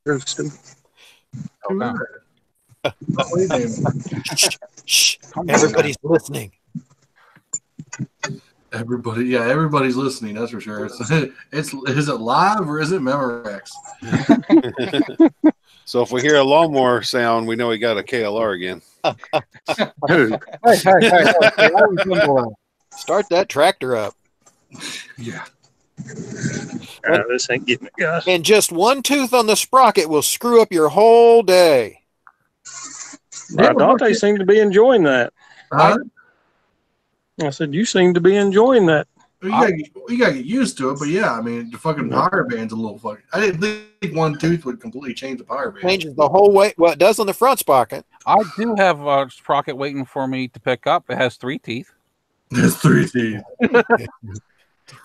Okay. Shh. Everybody's listening. Everybody's listening. That's for sure. Is it live or is it Memorex? So if we hear a lawnmower sound, we know we got a KLR again. Hey. Start that tractor up. Yeah. This ain't getting it, guys. And just one tooth on the sprocket will screw up your whole day. Dante seemed to be enjoying that. Huh? I said, you seem to be enjoying that. You gotta get used to it, but yeah, I mean, the fucking power band's a little fucking. I didn't think one tooth would completely change the power band. Changes the whole way. Well, it does on the front sprocket. I do have a sprocket waiting for me to pick up. It has 3 teeth. There's 3 teeth. The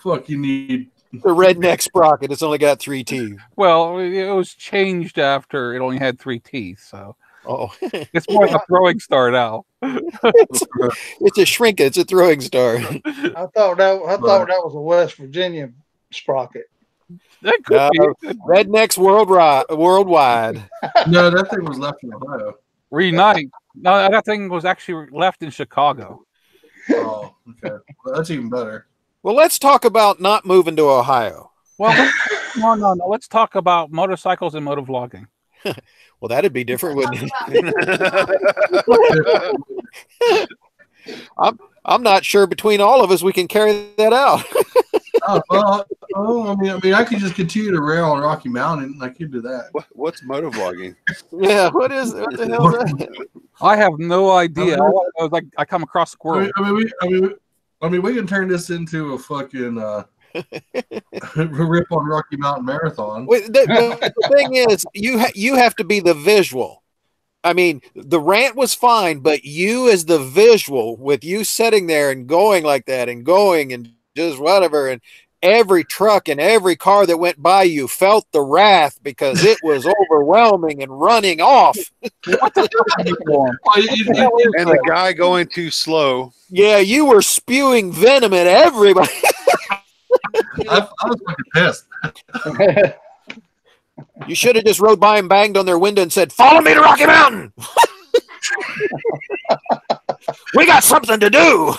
fuck you need? The redneck sprocket. It's only got 3 teeth. Well, it was changed after it only had 3 teeth, so. Oh, it's more like a throwing star now. It's a shrink. It's a throwing star. I thought that was a West Virginia sprocket. That could be. Rednecks worldwide. No, that thing was left in Ohio. Reunite. No, that thing was actually left in Chicago. Oh, okay. Well, that's even better. Well, let's talk about not moving to Ohio. Well, no. Let's talk about motorcycles and motovlogging. Well, that'd be different, wouldn't it? I'm not sure between all of us we can carry that out. I mean, I could just continue to rail on Rocky Mountain. I could do that. What's motovlogging? Yeah, what the hell is that? I have no idea. I come across squirrels. I mean, we can turn this into a fucking rip on Rocky Mountain Marathon. The thing is, you have to be the visual. I mean, the rant was fine, but you as the visual, with you sitting there and going like that and going and just whatever, and every truck and every car that went by you felt the wrath because it was overwhelming and running off. And the guy going too slow. Yeah, you were spewing venom at everybody. I was fucking pissed. You should have just rode by and banged on their window and said, "Follow me to Rocky Mountain. We got something to do."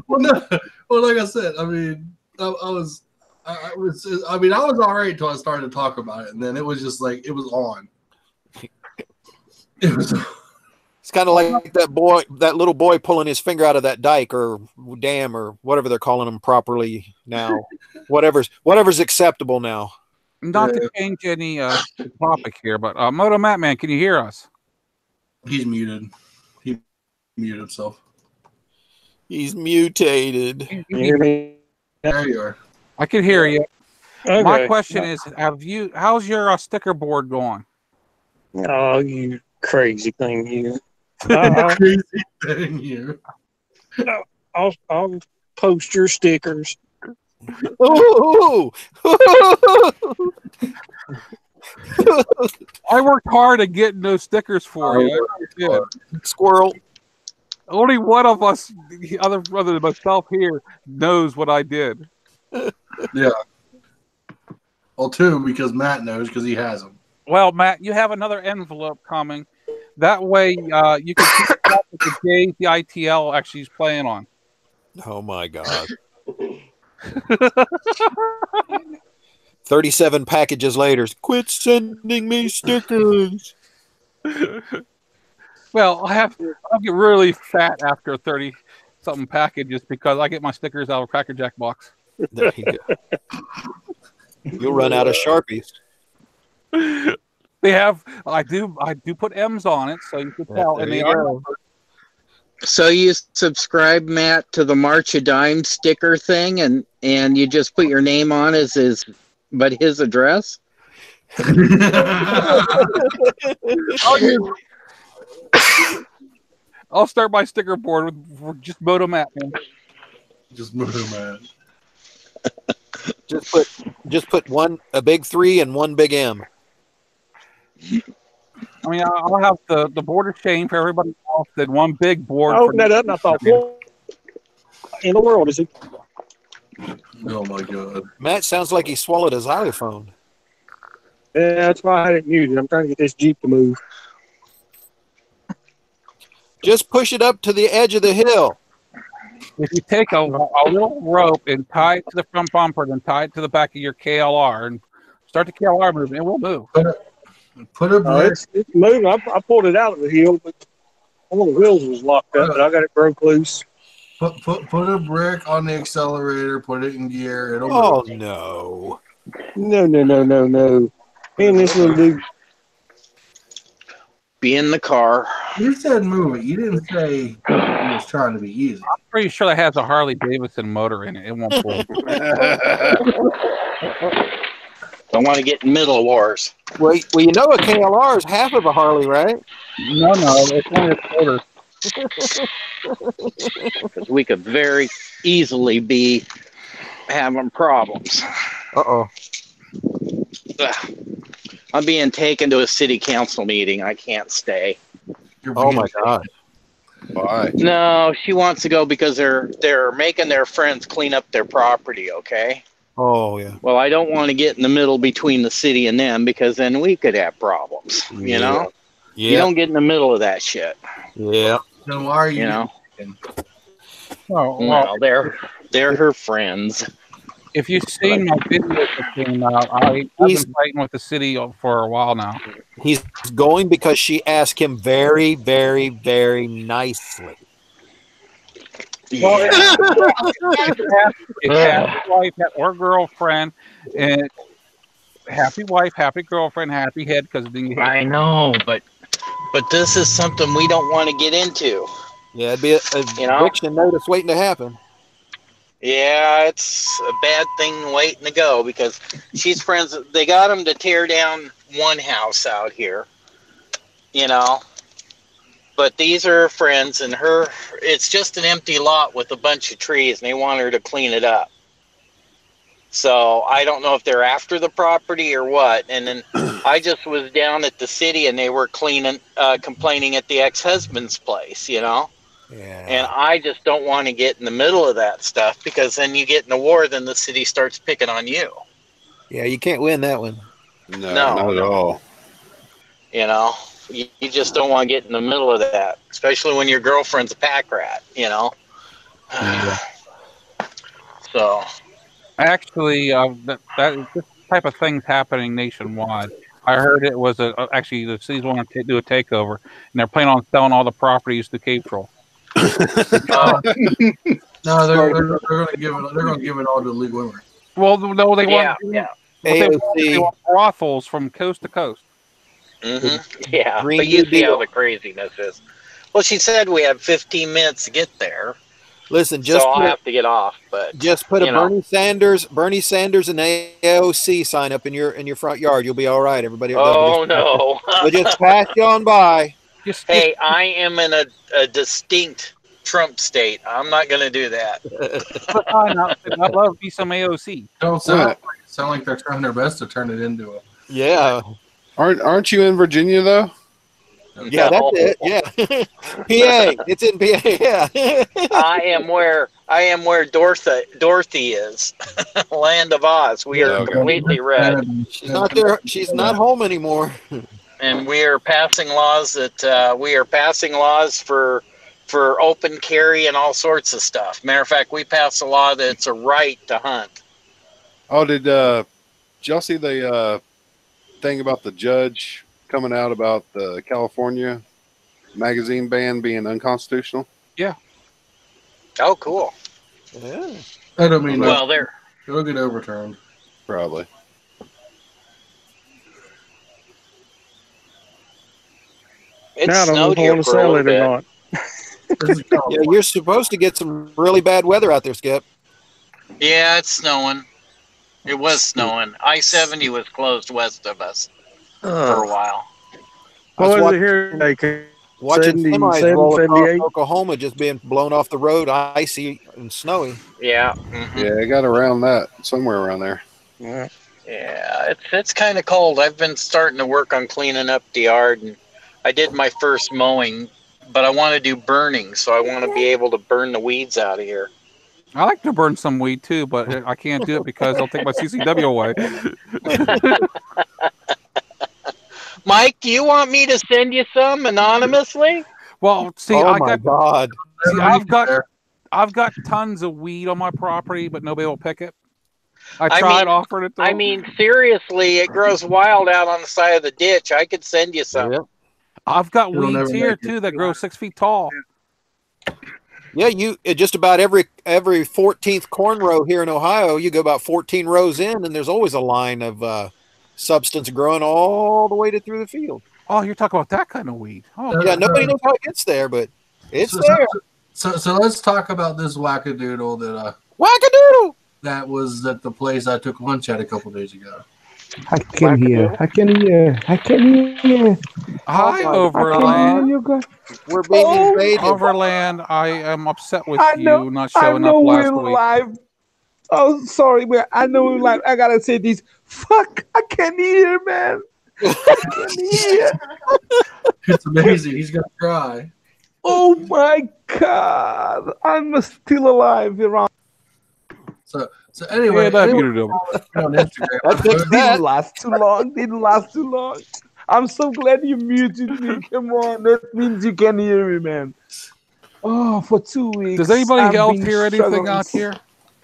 Well, like I said, I mean, I was all right until I started to talk about it, and then it was just like it was on. It was. It's kind of like that little boy pulling his finger out of that dike or dam or whatever they're calling them properly now. Whatever's acceptable now. Not to change any topic here, but motomattman, can you hear us? He's muted. He muted himself. He's mutated. Can you hear me? There you are. I can hear you. Okay. My question is, how's your sticker board going? Oh, you crazy thing, you. Crazy thing, you. I'll post your stickers. Ooh. I worked hard at getting those stickers for you. Squirrel. Only one of us, other than myself here, knows what I did. Yeah. Well, 2, because Matt knows because he has them. Well, Matt, you have another envelope coming. That way, you can keep up with the days the ITL actually is playing on. Oh my God. 37 packages later. Quit sending me stickers. Well, I'll get really fat after 30-something packages because I get my stickers out of a Cracker Jack box. There you go. You'll run out of Sharpies. They have. I do put M's on it, so you can tell. And they are. So you subscribe, Matt, to the March of Dime sticker thing, and you just put your name on as his address. I'll start my sticker board with just motomattman. Just Motomat. Just put a big 3 and 1 big M. I mean, I'll have the border chain for everybody else, then one big board. Oh, no, I thought, what in the world is it? Oh my God. Matt sounds like he swallowed his iPhone. Yeah, that's why I didn't use it. I'm trying to get this Jeep to move. Just push it up to the edge of the hill. If you take a little rope and tie it to the front bumper, then tie it to the back of your KLR and start the KLR moving, it will move. Put a brick. It's moving. I pulled it out of the hill, but one of the wheels was locked up, but I got it broke loose. Put a brick on the accelerator. Put it in gear. It'll Oh move. no! No. Me and this little dude. Be in the car. You said move it. You didn't say it was trying to be easy. I'm pretty sure that has a Harley Davidson motor in it. It won't pull. Don't want to get in middle wars. Well, you know a KLR is half of a Harley, right? No, it's only a quarter. Because we could very easily be having problems. Uh-oh. I'm being taken to a city council meeting. I can't stay. Oh my God. Why? No, she wants to go because they're making their friends clean up their property, okay? Oh yeah. Well, I don't want to get in the middle between the city and them because then we could have problems, you know? Yeah. You don't get in the middle of that shit, Yeah. Then why are you? you know? Oh, Well, they're her friends. if you've seen my videos that came out, I've been fighting with the city for a while now. He's going because she asked him very, very, very nicely. Well, it's happy wife or girlfriend, and happy wife, happy girlfriend, happy head. Because I know, but this is something we don't want to get into. Yeah, it'd be a eviction notice waiting to happen. Yeah, it's a bad thing waiting to go because she's friends. They got them to tear down one house out here, you know. But these are her friends, and it's just an empty lot with a bunch of trees, and they want her to clean it up. So I don't know if they're after the property or what. And then I just was down at the city, and they were complaining at the ex-husband's place, you know. Yeah. And I just don't want to get in the middle of that stuff because then you get in a war, then the city starts picking on you. Yeah, you can't win that one. No, not at all. You know. You just don't want to get in the middle of that, especially when your girlfriend's a pack rat, you know? Yeah. So. actually, this type of thing's happening nationwide. I heard it was actually the cities want to do a takeover, and they're planning on selling all the properties to Cape Troll. No, they're going to give it all to legal immigrants. Well, no, they want AOC. want brothels from coast to coast. Mm-hmm. Yeah, Green but you see deal. how the craziness is. Well, she said we have 15 minutes to get there. Listen, So I'll have to get off. But just put a Bernie Sanders and AOC sign up in your front yard. You'll be all right. Everybody. Oh no! We'll just pass you on by. Hey, I am in a distinct Trump state. I'm not going to do that. I love me some AOC. Don't sound like they're trying their best to turn it into a. Yeah. Aren't you in Virginia though? Yeah, that's it. Yeah. PA. It's in PA. Yeah. I am where Dorothy is. Land of Oz. We are completely red. She's not there. She's not home anymore. And we are passing laws for open carry and all sorts of stuff. Matter of fact, we passed a law that it's a right to hunt. Oh, did y'all see the thing about the judge coming out about the California magazine ban being unconstitutional? Yeah. Oh, cool. Yeah. I don't mean Well, it'll get overturned. Probably. It Now I don't know snowed if I here want to for a sell little it or bit. not. Yeah, you're supposed to get some really bad weather out there, Skip. Yeah, it's snowing. It was snowing. I-70 was closed west of us for a while. What was it here today? Watching 77, semis roll across 78? Oklahoma just being blown off the road, icy and snowy. Yeah. Yeah, I got around that somewhere around there. Yeah. Yeah, it's kind of cold. I've been starting to work on cleaning up the yard, and I did my first mowing, but I want to do burning, so I want to be able to burn the weeds out of here. I like to burn some weed too, but I can't do it because they'll take my CCW away. Mike, do you want me to send you some anonymously? Well, see, Oh I my got God! see, I've got tons of weed on my property, but nobody will pick it. I tried offering it to I them. mean, seriously, it grows wild out on the side of the ditch. I could send you some. Yeah. I've got You'll never weeds here make it. too that grow 6 feet tall. Yeah, just about every 14th corn row here in Ohio, you go about 14 rows in, and there's always a line of substance growing all the way through the field. Oh, you're talking about that kind of weed. Oh, Yeah, nobody knows how it gets there, but it's So- there. So let's talk about this wackadoodle Wackadoodle! that was at the place I took lunch at a couple days ago. I can hear. I can hear. I can hear. hi, I can Overland. hear you guys. We're being invaded. Overland, I am upset with I know- you not I showing know up last we're week. live. Oh, sorry, man. I know we're live. I gotta say this. Fuck! I can't hear, man. I can't hear. It's amazing. He's gonna cry. Oh my God! I'm still alive, Iran. So anyway, Yeah, that anyone muted him. on Instagram, I fixed that. Didn't last too long. Didn't last too long. I'm so glad you muted me. Come on, that means you can hear me, man. Oh, for 2 weeks. Does anybody I've else been hear anything struggling. out here?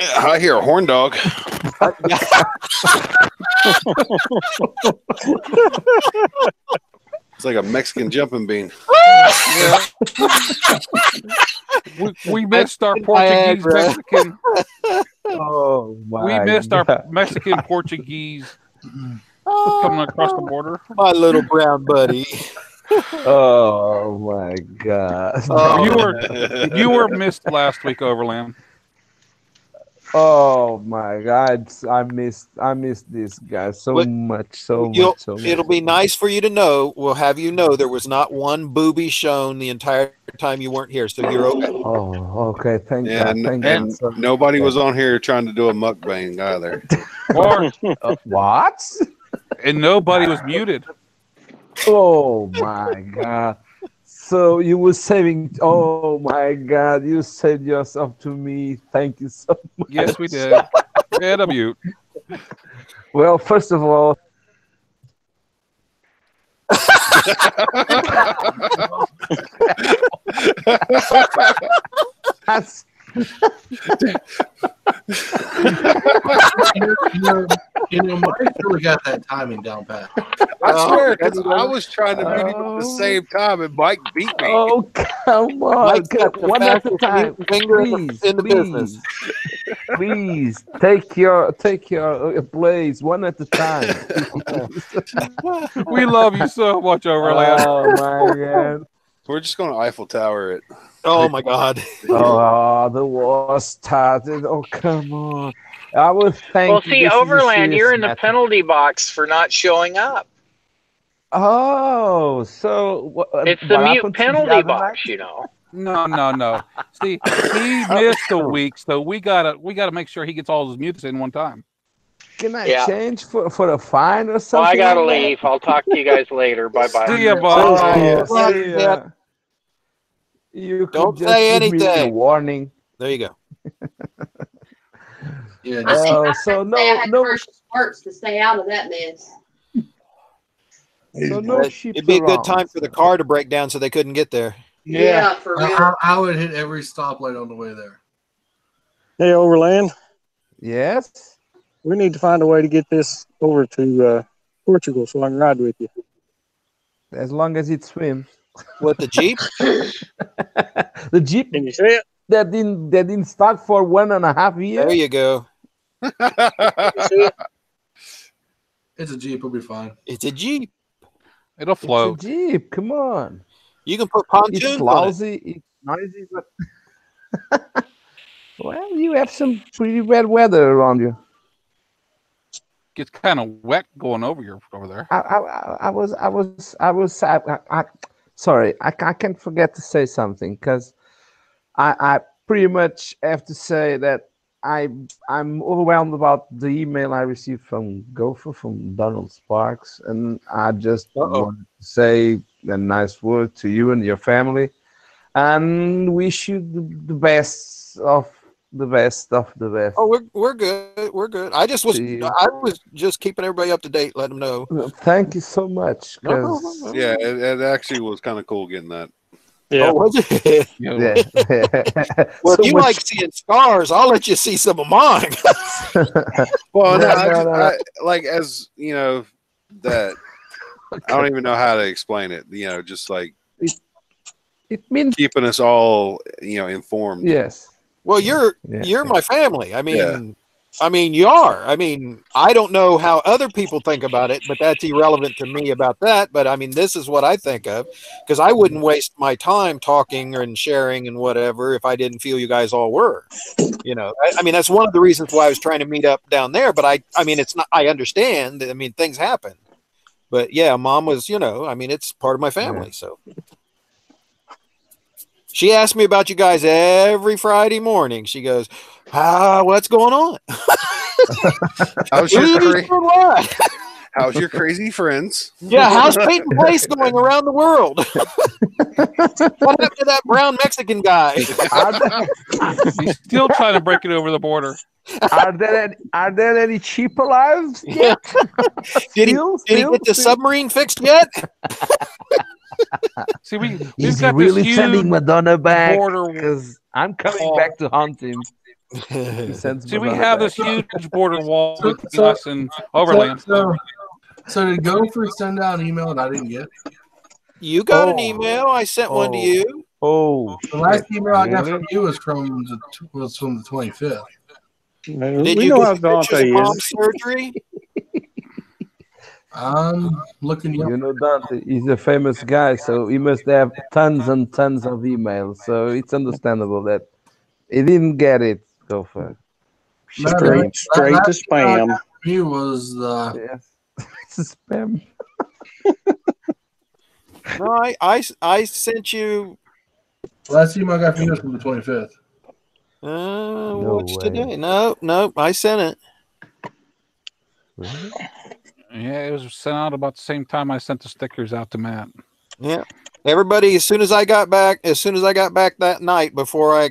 I hear a horn dog. It's like a Mexican jumping bean. We missed our Portuguese Viagra. Mexican. Oh my! We missed our God. Mexican Portuguese coming across the border. My little brown buddy. Oh my God! Oh. You were missed last week, Overland. Oh my God! I missed this guy so What- much, so much. It'll be nice for you to know. We'll have you know there was not one booby shown the entire time you weren't here, so you're okay. Oh, okay. Thank Yeah, God. Thank and God. So- nobody was on here trying to do a mukbang either. Or, What? and nobody was muted. Oh my God! So you were saving. Oh my God! You saved yourself to me. Thank you so much. Yes, we did. And a mute. Well, first of all, that's you know, Mike really got that timing down pat. I swear, because I was trying to beat him at the same time, and Mike beat me. oh come on! Mike's got the One at a fastest time. finger Please, in the business. Please take your place one at a time. We love you so much, Overland. Oh my God! We're just going to Eiffel Tower it. Oh my God. Oh, the war started. Oh come on! I was thank. Well, you. see, This is a Overland, serious you're in the matter. penalty box for not showing up. Oh, so It's the what mute happened to the penalty other box, night? you know. No. See, he missed a week, so we gotta make sure he gets all his mutes in one time. Can I Yeah. change for a fine or Well, something? I gotta like that? leave. I'll talk to you guys later. Bye bye. See ya, Oh, bud. see ya. You could Don't just say give me a anything. warning. There you go. Yeah, Oh, so I had no, commercial sparks to stay out of that mess. so no sheep It'd be a good around. time for the car to break down so they couldn't get there. Yeah. For real. I would hit every stoplight on the way there. Hey, Overland, Yes. we need to find a way to get this over to Portugal so I can ride with you. As long as it swims. What, the Jeep? The Jeep Can you see it? that didn't start for 1.5 years. There you go. Can you see it? It's a Jeep. It'll be fine. It's a Jeep. It'll It's a float. Jeep. Come on. You can put It's pontoons on it. lousy. It's noisy, but well, you have some pretty bad weather around you. Gets kind of wet going over there. I was sorry. I can't forget to say something because I pretty much have to say that I'm overwhelmed about the email I received from Gopher from Donald Sparks, and I just wanted to say a nice word to you and your family, and wish you the best of the best of the best. Oh, we're good. We're good. I See you. was just keeping everybody up to date, letting them know. Thank you so much. No 'Cause- problem. Yeah, it actually was kind of cool getting that. Yeah. Oh, was it? Yeah. Yeah. Well, So if you much- like seeing scars, I'll let you see some of mine. Well, no, No, I like, as you know, that I don't even know how to explain it. You know, just like It means keeping us all, informed. yes. Well, you're Yeah. my family. I mean, you are. I mean, I don't know how other people think about it, but that's irrelevant to me about that. But I mean, this is what I think of, because I wouldn't waste my time talking and sharing and whatever if I didn't feel you guys all were. You know, I mean, that's one of the reasons why I was trying to meet up down there. But I mean, it's not. I understand. I mean, things happen. But yeah, Mom was. I mean, it's part of my family. So. She asked me about you guys every Friday morning. She goes, what's going on? How's your crazy friends? Yeah, how's Peyton Place going around the world? What happened to that brown Mexican guy? He's still trying to break it over the border. Are there any cheap alive yet? Did he get the submarine fixed yet? See, we've He's got really this sending huge Madonna back border. because I'm coming back to haunt him. He sends See, we Madonna have back. this huge border wall between us and Overland. So did Gopher send out an email that I didn't get? You got an email. I sent one to you. Oh, The last email I got really? from you was from the 25th. Man, Did we you know get how the Dante pictures of is. Mom's surgery? I'm looking you up. You know Dante, he's a famous guy, so he must have tons and tons of emails. So it's understandable that he didn't get it. Go for it. Straight to spam. You was Yes, it's spam. No, I sent you. last email I got from you was from the 25th. What's way. today? No, I sent it. Really? Yeah, it was sent out about the same time I sent the stickers out to Matt. Yeah. Everybody, as soon as I got back that night before I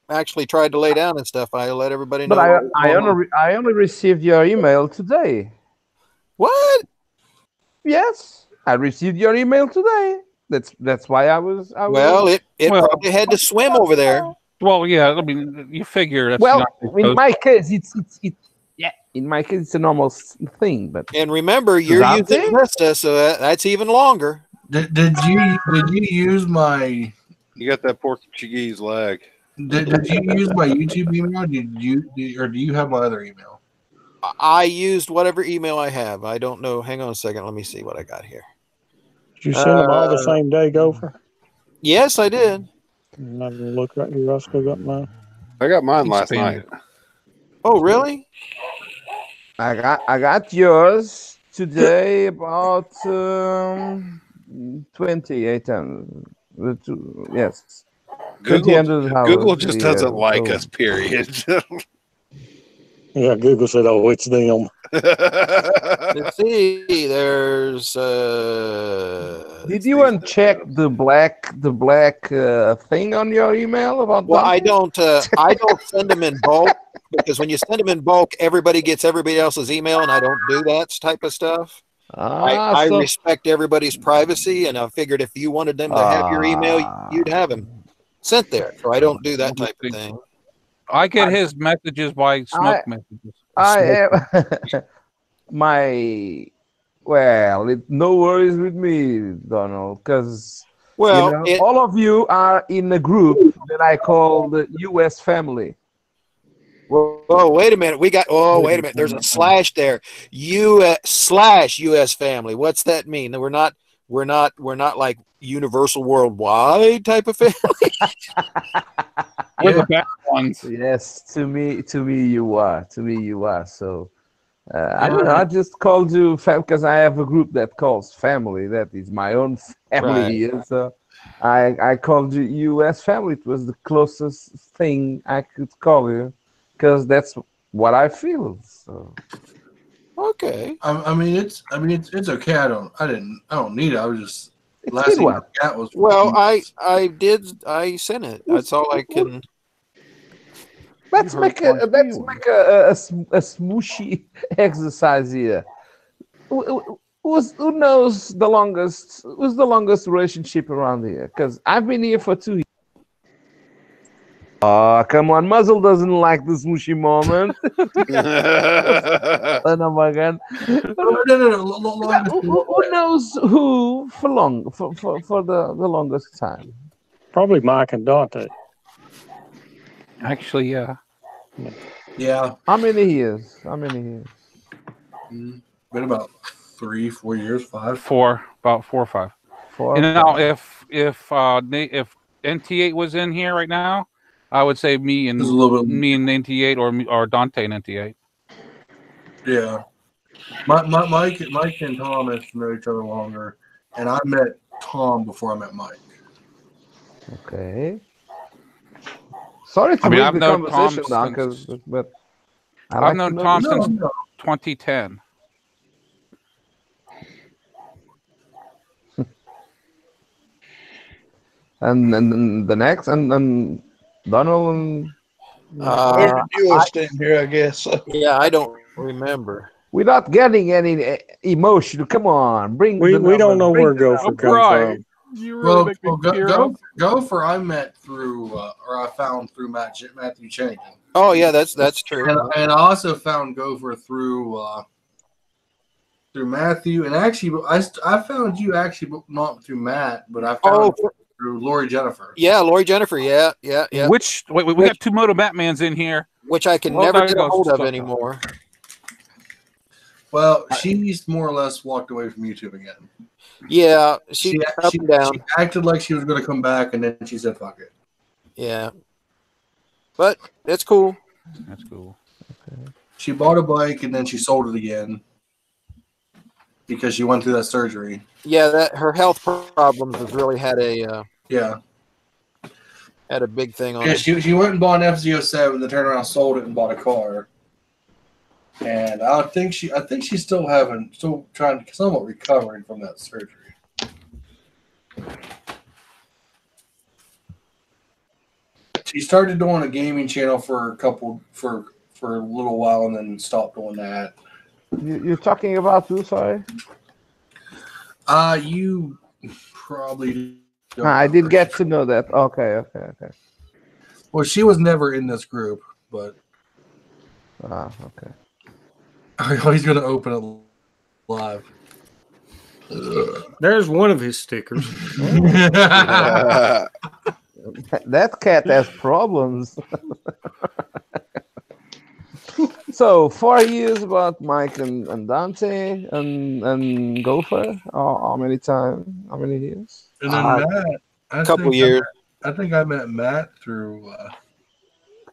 actually tried to lay down and stuff, I let everybody know. But I only received your email today. What? Yes, I received your email today. That's why I was. Well, it probably had to swim over there. Well, yeah, I mean, you figure that's Well, not in my case, it's yeah. In my case, it's a normal thing. But And remember, you're Dante? using Vista, so that's even longer. Did you use my You got that Portuguese lag. did you use my YouTube email? Or do you have my other email? I used whatever email I have. I don't know. Hang on a second. Let me see what I got here. Did you send them all the same day, Gopher? Yes, I did. I'm not going to look right here. I still got mine. I got mine last Spam night. it. Oh, really? I got yours today about 28 yes. Google just doesn't like us, period. Yeah, Google said, "Oh, it's them." Let's see. There's. Did you uncheck the black thing on your email about? Well, Dante? I don't send them in bulk, because when you send them in bulk, everybody gets everybody else's email, and I don't do that type of stuff. I So- respect everybody's privacy, and I figured if you wanted them to have your email, you'd have them sent there. So I don't do that type of thing. I get his messages by smoke messages. I no worries with me, Donald, because Well, all of you are in a group that I call the U.S. family. oh, wait a minute. Wait a minute. There's a slash there. U.S. family. What's that mean? We're not like universal worldwide type of family. We're the best ones. Yes, to me you are. So I don't know. I just called you because I have a group that calls family. That is my own family Right. here. So I called you U.S. family. It was the closest thing I could call you because that's what I feel. So Okay. I mean it's okay. I don't need it. I was just It's last good thing I one. got was Well, I sent it. That's all I can. let's make a smooshy exercise here. Who knows the longest? Who's the longest relationship around here? Because I've been here for 2 years. Oh, come on. Muzzle doesn't like the smooshy moment. Oh my God. Who knows who for the longest time? Probably Mike and Dante. Actually, yeah. Yeah. How many years? Been about 3, 4 years, 5. About 4 or 5. 4. And now, if NT8 was in here right now, I would say me and NT8 or Dante and NT8. Yeah. Mike and Thomas know each other longer, and I met Tom before I met Mike. Okay. Sorry to I've the known conversation Tom now, but I've known Tom since 2010. And the next and Donald and They're the newest in here, I guess. Yeah, I don't remember. we're not getting any emotion. Come on, bring. We don't know where Gopher comes from. You really make me tear up. Gopher I met through, or I found through Matthew Cherrington. Oh yeah, that's true. And I also found Gopher through Matthew, and actually I found you actually not through Matt, but I found you through Lori Jennifer. Yeah, Lori Jennifer. Yeah. Which we got 2 motomattmans in here, which I can never get a hold of anymore. Well, she's more or less walked away from YouTube again. Yeah, she up and down. She acted like she was going to come back, and then she said, "Fuck it." Yeah, but it's cool. That's cool. Okay. She bought a bike, and then she sold it again because she went through that surgery. Yeah, that her health problems has really had a big thing on Yeah, it. she went and bought an FZ07, then turned around, and sold it, and bought a car. And I think she's still trying to somewhat recovering from that surgery. She started doing a gaming channel for a little while, and then stopped doing that. You're talking about who? Sorry. You probably. I did get to know that. Okay. Well, she was never in this group, but. Okay. Oh, he's going to open it live. There's one of his stickers. That cat has problems. So 4 years about Mike and Dante and Gopher. How many years? And then Matt. A couple years. I think I met Matt through.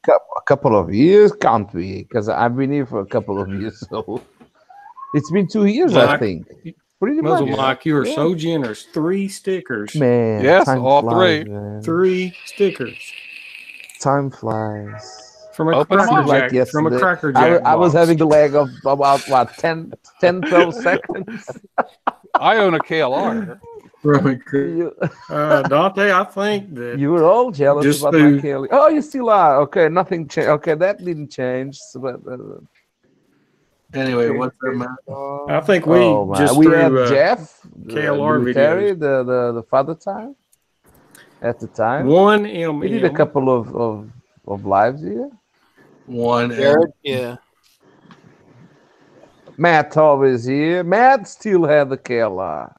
A couple of years, can't be, because I've been here for a couple of years. So it's been 2 years, Mike, I think. Pretty Muzzle much. Mike, you are so generous. 3 stickers. Man, Yes, time all flies, 3. man. 3 stickers. Time flies. From a Open them Cracker up. Jack. Like From a yesterday. Cracker Jack. I was box. having a lag of about what 10, 12 seconds. I own a KLR. Dante, I think that You were all jealous Just about to- my Kelly. Oh, you still are. Okay, nothing changed. Okay, that didn't change. So, but, Anyway, what's that, Matt? I think we man. just we threw had Jeff, KLR military, the father time at the time. one We did a MM. couple of lives here. One. Yeah. Matt always here. Matt still had the KLR.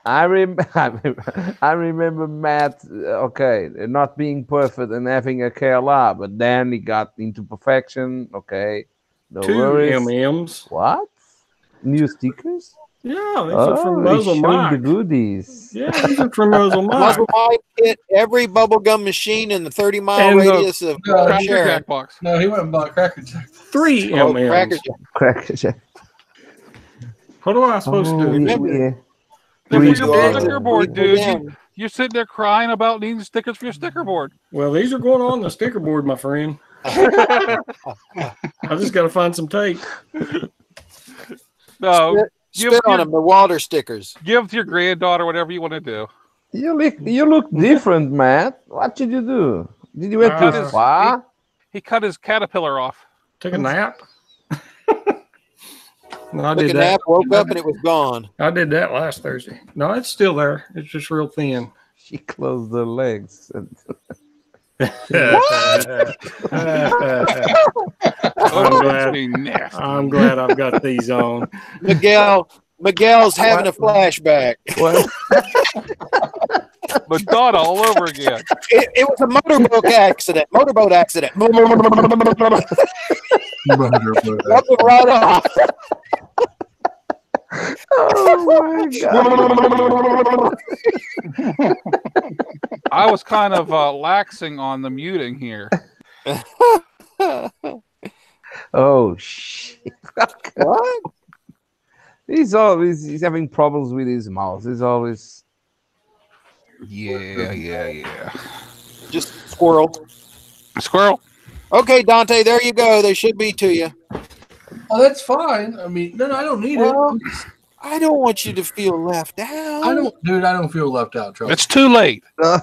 I remember Matt, okay, not being perfect and having a KLR, but then he got into perfection. Okay, no 2 worries. MMs. What? New stickers? Yeah, these are from Muzzle he's showing the Mike. goodies. Yeah, these are from Muzzle Mike. Muzzle Mike hit every bubblegum machine in the 30-mile And the radius of Cracker Sharon. Jack box. No, he went and bought Cracker Jack. 3 Oh, MMs. Cracker Jack. Cracker Jack. What am I supposed to do? Yeah. Then We we your are- sticker board, we dude. can. You're sitting there crying about needing stickers for your sticker board. Well, these are going on the sticker board, my friend. I just got to find some tape. No, Spit on them, the Walter stickers. give to your granddaughter whatever you want to do. You look different, Matt. What did you do? Did you went too far? He cut his caterpillar off. Took a nap. No, I Took did a that. nap, woke up, and it was gone. I did that last Thursday. No, it's still there. It's just real thin. She closed her legs. I'm glad I've got these on. Miguel's having a flashback. What? Madonna all over again. It was a motorboat accident. Motorboat accident. Rubbed it right off. Oh my god! I was kind of laxing on the muting here. Oh shit! What? He's having problems with his mouth. He's always Yeah. Just squirrel. Squirrel. Okay, Dante, there you go. They should be to you. Oh, that's fine. I mean, no, I don't need Well, it. I don't want you to feel left out. I don't feel left out, Charlie. It's too late. I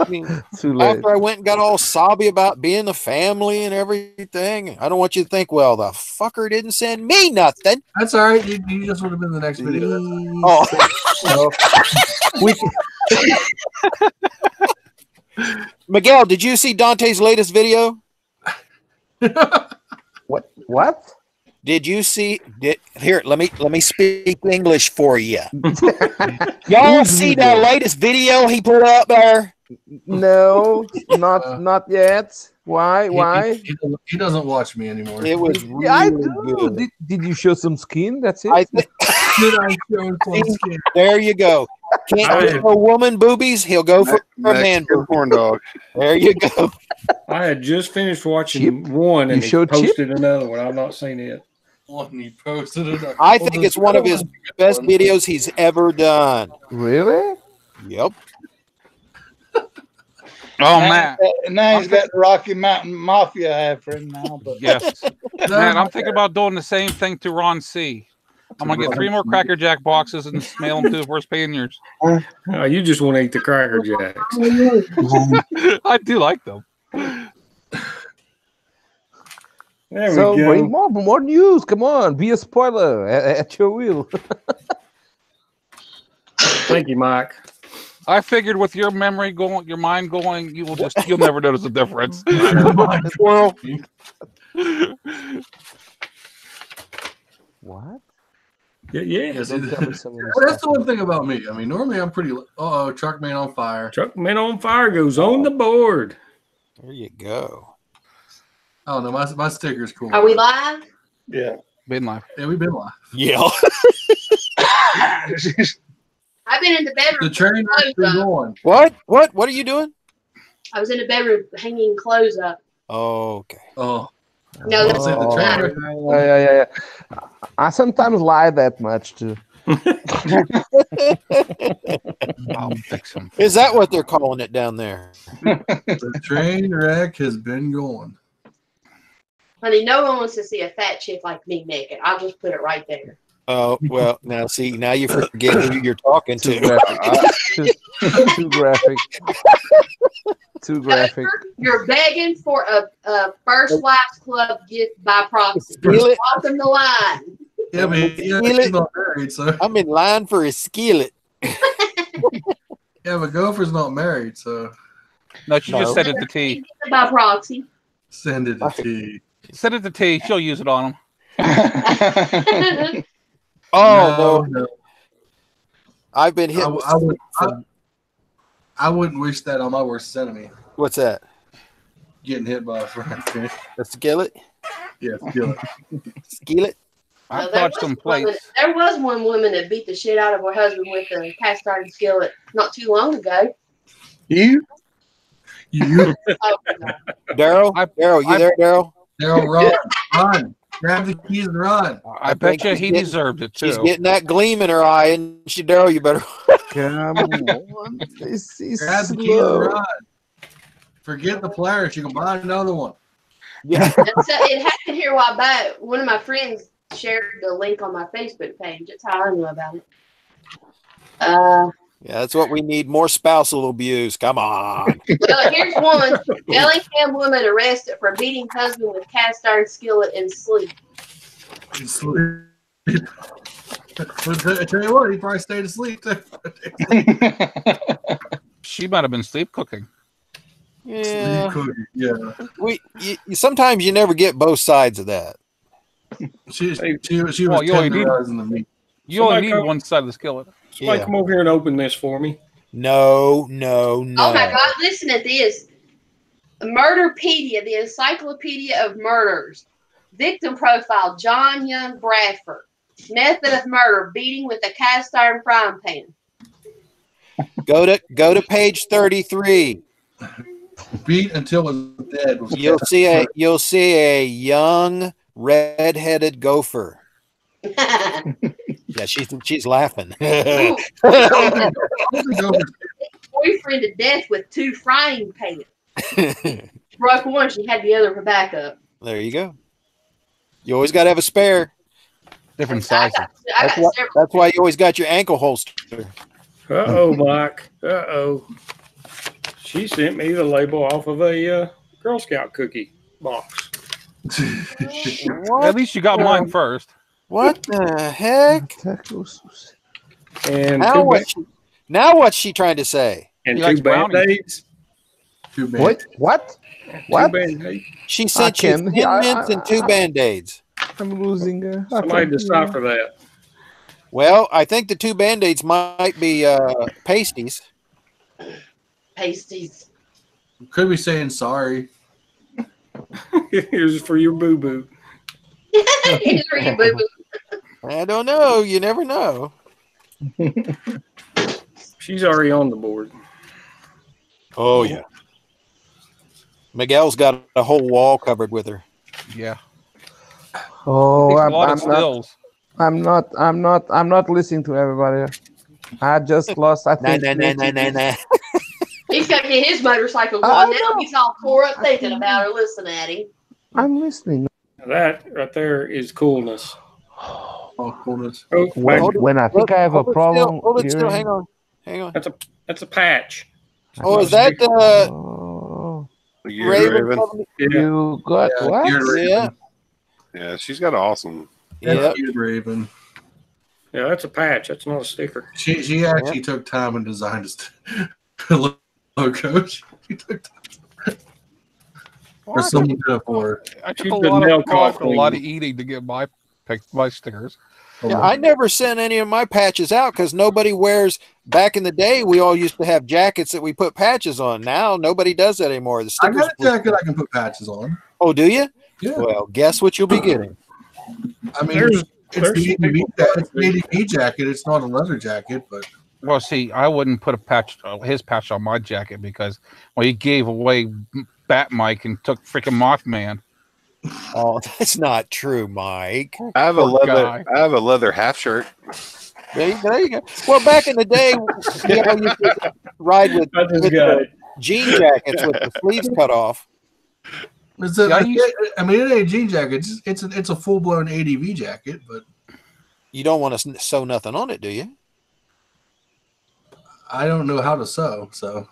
mean, too late. after I went and got all sobby about being a family and everything, I don't want you to think, well, the fucker didn't send me nothing. That's all right. You just would have been the next video. Miguel, did you see Dante's latest video? What? Did you see? Here, let me speak English for you. Y'all see that latest video he put up there? No, not yet. Why? He doesn't watch me anymore. It was really Yeah, I do. good. Did you show some skin? That's it. I think there you go. Can't get a woman boobies. He'll go for a man boobies. Corn dog. There you go. I had just finished watching one and You showed posted another one. I've not seen it. One he posted it. I think it's one of his best videos he's ever done. Really? Yep. Oh, Matt. Now he's got the Rocky Mountain Mafia after him now. But Yes. Matt, I'm thinking about doing the same thing to Ron C. I'm going to get 3 more Cracker Jack boxes and mail them to the worst Spaniards. Oh, you just want to eat the Cracker Jacks. I do like them. There we So go. bring more news. Come on, be a spoiler at your will. Thank you, Mike. I figured with your memory going, your mind going, you'll never notice the difference. Squirrel. What? Yeah. That's the one thing about me. I mean, normally I'm pretty. Truck man on fire. Truck Man on Fire goes on the board. There you go. I don't know. My sticker's cool. Are we live? yeah. Been live. Yeah, we've been live. Yeah. I've been in the bedroom. The train has been going. What? What are you doing? I was in the bedroom hanging clothes up. Okay. Oh, No, that's the Oh, train. yeah. I sometimes lie that much too. I'll fix them. Is that what they're calling it down there? The train wreck has been going. Honey, no one wants to see a fat chick like me naked. I'll just put it right there. Oh, well, now you forget who you're talking Too to. graphic. Too graphic. Too graphic. You're begging for a First Wives Club gift by proxy. Skillet. Welcome the line. Yeah, but he's not married, so. I'm in line for a skillet. Yeah, but Gopher's not married, so. No, she just sent it to T. By proxy. Send it to T. Send it to T. She'll use it on him. Oh no. I've been hit. I wouldn't wish that on my worst enemy. What's that? Getting hit by a frying pan. A skillet? Yeah, skillet. Skillet? I've there touched was some one- plates. There was one woman that beat the shit out of her husband with a cast iron skillet not too long ago. You? You. Oh, no. Daryl, you there, Daryl? Daryl, run. Grab the keys and run. I bet you he deserved it She's too. getting that gleam in her eye, and Daryl, you better. Come on. This is Grab the keys and slow. run. Forget the players. You can buy another one. Yeah. So it happened here a while back. One of my friends shared the link on my Facebook page. That's how I knew about it. Yeah, that's what we need. More spousal abuse. Come on. Well, here's one. Bellingham woman arrested for beating husband with cast iron skillet in sleep. I tell you what, he probably stayed asleep. She might have been sleep cooking. Yeah. Sometimes you never get both sides of that. She was you only need tenderizing the meat. You only need one side of the skillet. Somebody come over here and open this for me. No. Oh my God! Listen to this. Murderpedia, the Encyclopedia of Murders. Victim profile: John Young Bradford. Method of murder: beating with a cast iron frying pan. Go to page 33. Beat until it was dead. You'll see a young red-headed gopher. Yeah, she's laughing. Boyfriend to death with 2 frying pans. Broke one, she had the other for backup. There you go. You always got to have a spare. Different sizes. That's why you always got your ankle holster. Uh-oh, Mike. Uh-oh. She sent me the label off of a Girl Scout cookie box. At least you got mine first. What the heck? And now what's she trying to say? And 2 Band-Aids. What? What? She sent you 10 mints and 2 Band-Aids. I'm losing. Somebody decipher that. Well, I think the 2 Band-Aids might be pasties. Pasties. Could be saying sorry. Here's for your boo-boo. Here's for your boo-boo. I don't know. You never know. She's already on the board. Oh, yeah. Miguel's got a whole wall covered with her. Yeah. Oh, I'm not listening to everybody. I just lost. I think. Nah. He's got to get his motorcycle going now. He's all tore up thinking about her. Listen at him. I'm listening. That right there is coolness. Oh, coolness. Oh, when I think I have a problem. Hold it still. Hang on. That's a patch. Oh, is that Raven? You got what? Yeah, she's got an awesome. Yeah, Raven. Yeah, that's a patch. That's not a sticker. She actually took time and designed a logo. She took time. Or someone did it for her. I took a lot of eating to get my stickers. Yeah, I never sent any of my patches out because nobody wears. Back in the day, we all used to have jackets that we put patches on. Now nobody does that anymore. The stickers. I got a jacket I can put patches on. Oh, do you? Yeah. Well, guess what you'll be getting. I mean, it's the ADV jacket. It's not a leather jacket, but. Well, see, I wouldn't put his patch on my jacket because he gave away Bat Mike and took freaking Mothman. Oh, that's not true, Mike. I have a leather half shirt. There you go. Well, back in the day, we all used to ride with jean jackets with the sleeves cut off. I mean, it ain't a jean jacket. It's a full blown ADV jacket, but you don't want to sew nothing on it, do you? I don't know how to sew. So,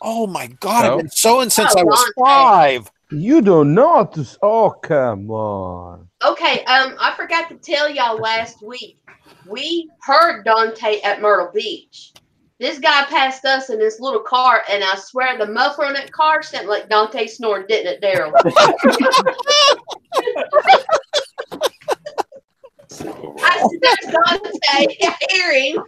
oh my God, I've been sewing since I was 5. You don't know how to. Oh, come on. Okay, I forgot to tell y'all last week. We heard Dante at Myrtle Beach. This guy passed us in this little car, and I swear the muffler on that car sounded like Dante snoring, didn't it, Daryl? I said, "There's Dante." I hear him.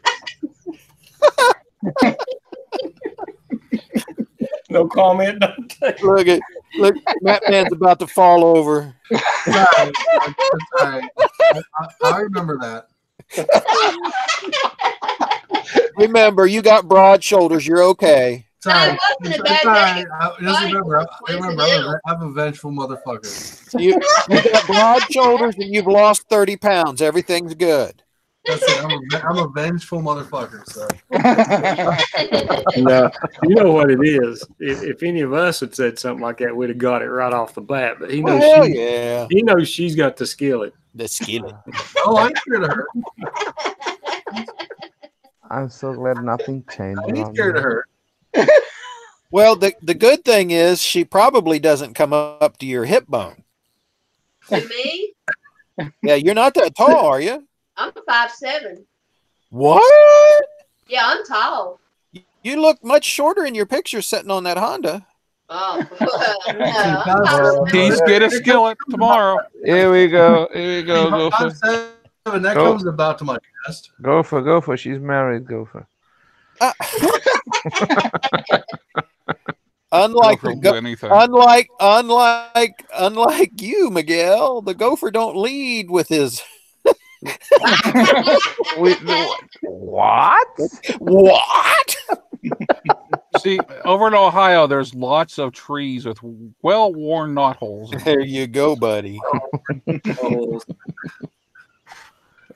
No comment, Dante. Look, Mattman's about to fall over. I remember that. Remember, you got broad shoulders. You're okay. It wasn't a bad day. I'm a vengeful motherfucker. You got broad shoulders and you've lost 30 pounds. Everything's good. I'm a vengeful motherfucker. So. No, you know what it is. If any of us had said something like that, we'd have got it right off the bat. But he knows. He knows she's got the skillet. The skillet. Oh, I sure to her. I'm so glad nothing changed. I ain't around scared of here. her. Well, the good thing is she probably doesn't come up to your hip bone. To me, Yeah, you're not that tall, are you? I'm 5'7". What? Yeah, I'm tall. You look much shorter in your picture sitting on that Honda. Oh, no. I'm 5'7". He's get a skillet tomorrow. Here we go. Here we go. Gopher. 5'7", that Go. comes about to my chest. Gopher. She's married. Gopher. Unlike Gopher the will do anything. unlike you, Miguel, the gopher don't lead with his What? what? See, over in Ohio, there's lots of trees with well-worn knotholes. There you go, buddy.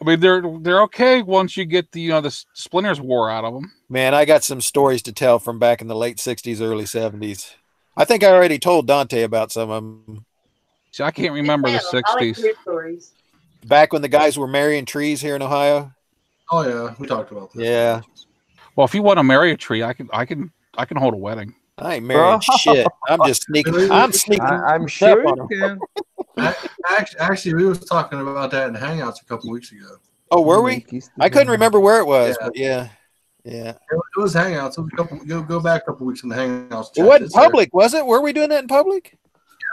I mean, they're okay once you get the splinters wore out of them. Man, I got some stories to tell from back in the late 60s, early 70s. I think I already told Dante about some of them. See, I can't remember the I like 60s. your stories. Back when the guys were marrying trees here in Ohio. Oh yeah, we talked about that. Yeah. Well, if you want to marry a tree, I can hold a wedding. I ain't married shit. I'm just sneaking. I'm sneaking. I'm sure on you them. can. Actually, we was talking about that in Hangouts a couple weeks ago. Oh, were we? I couldn't remember where it was, Yeah. but yeah. Yeah. It was Hangouts. It was a couple. Go back a couple weeks in the Hangouts. It wasn't public, was it? Were we doing that in public?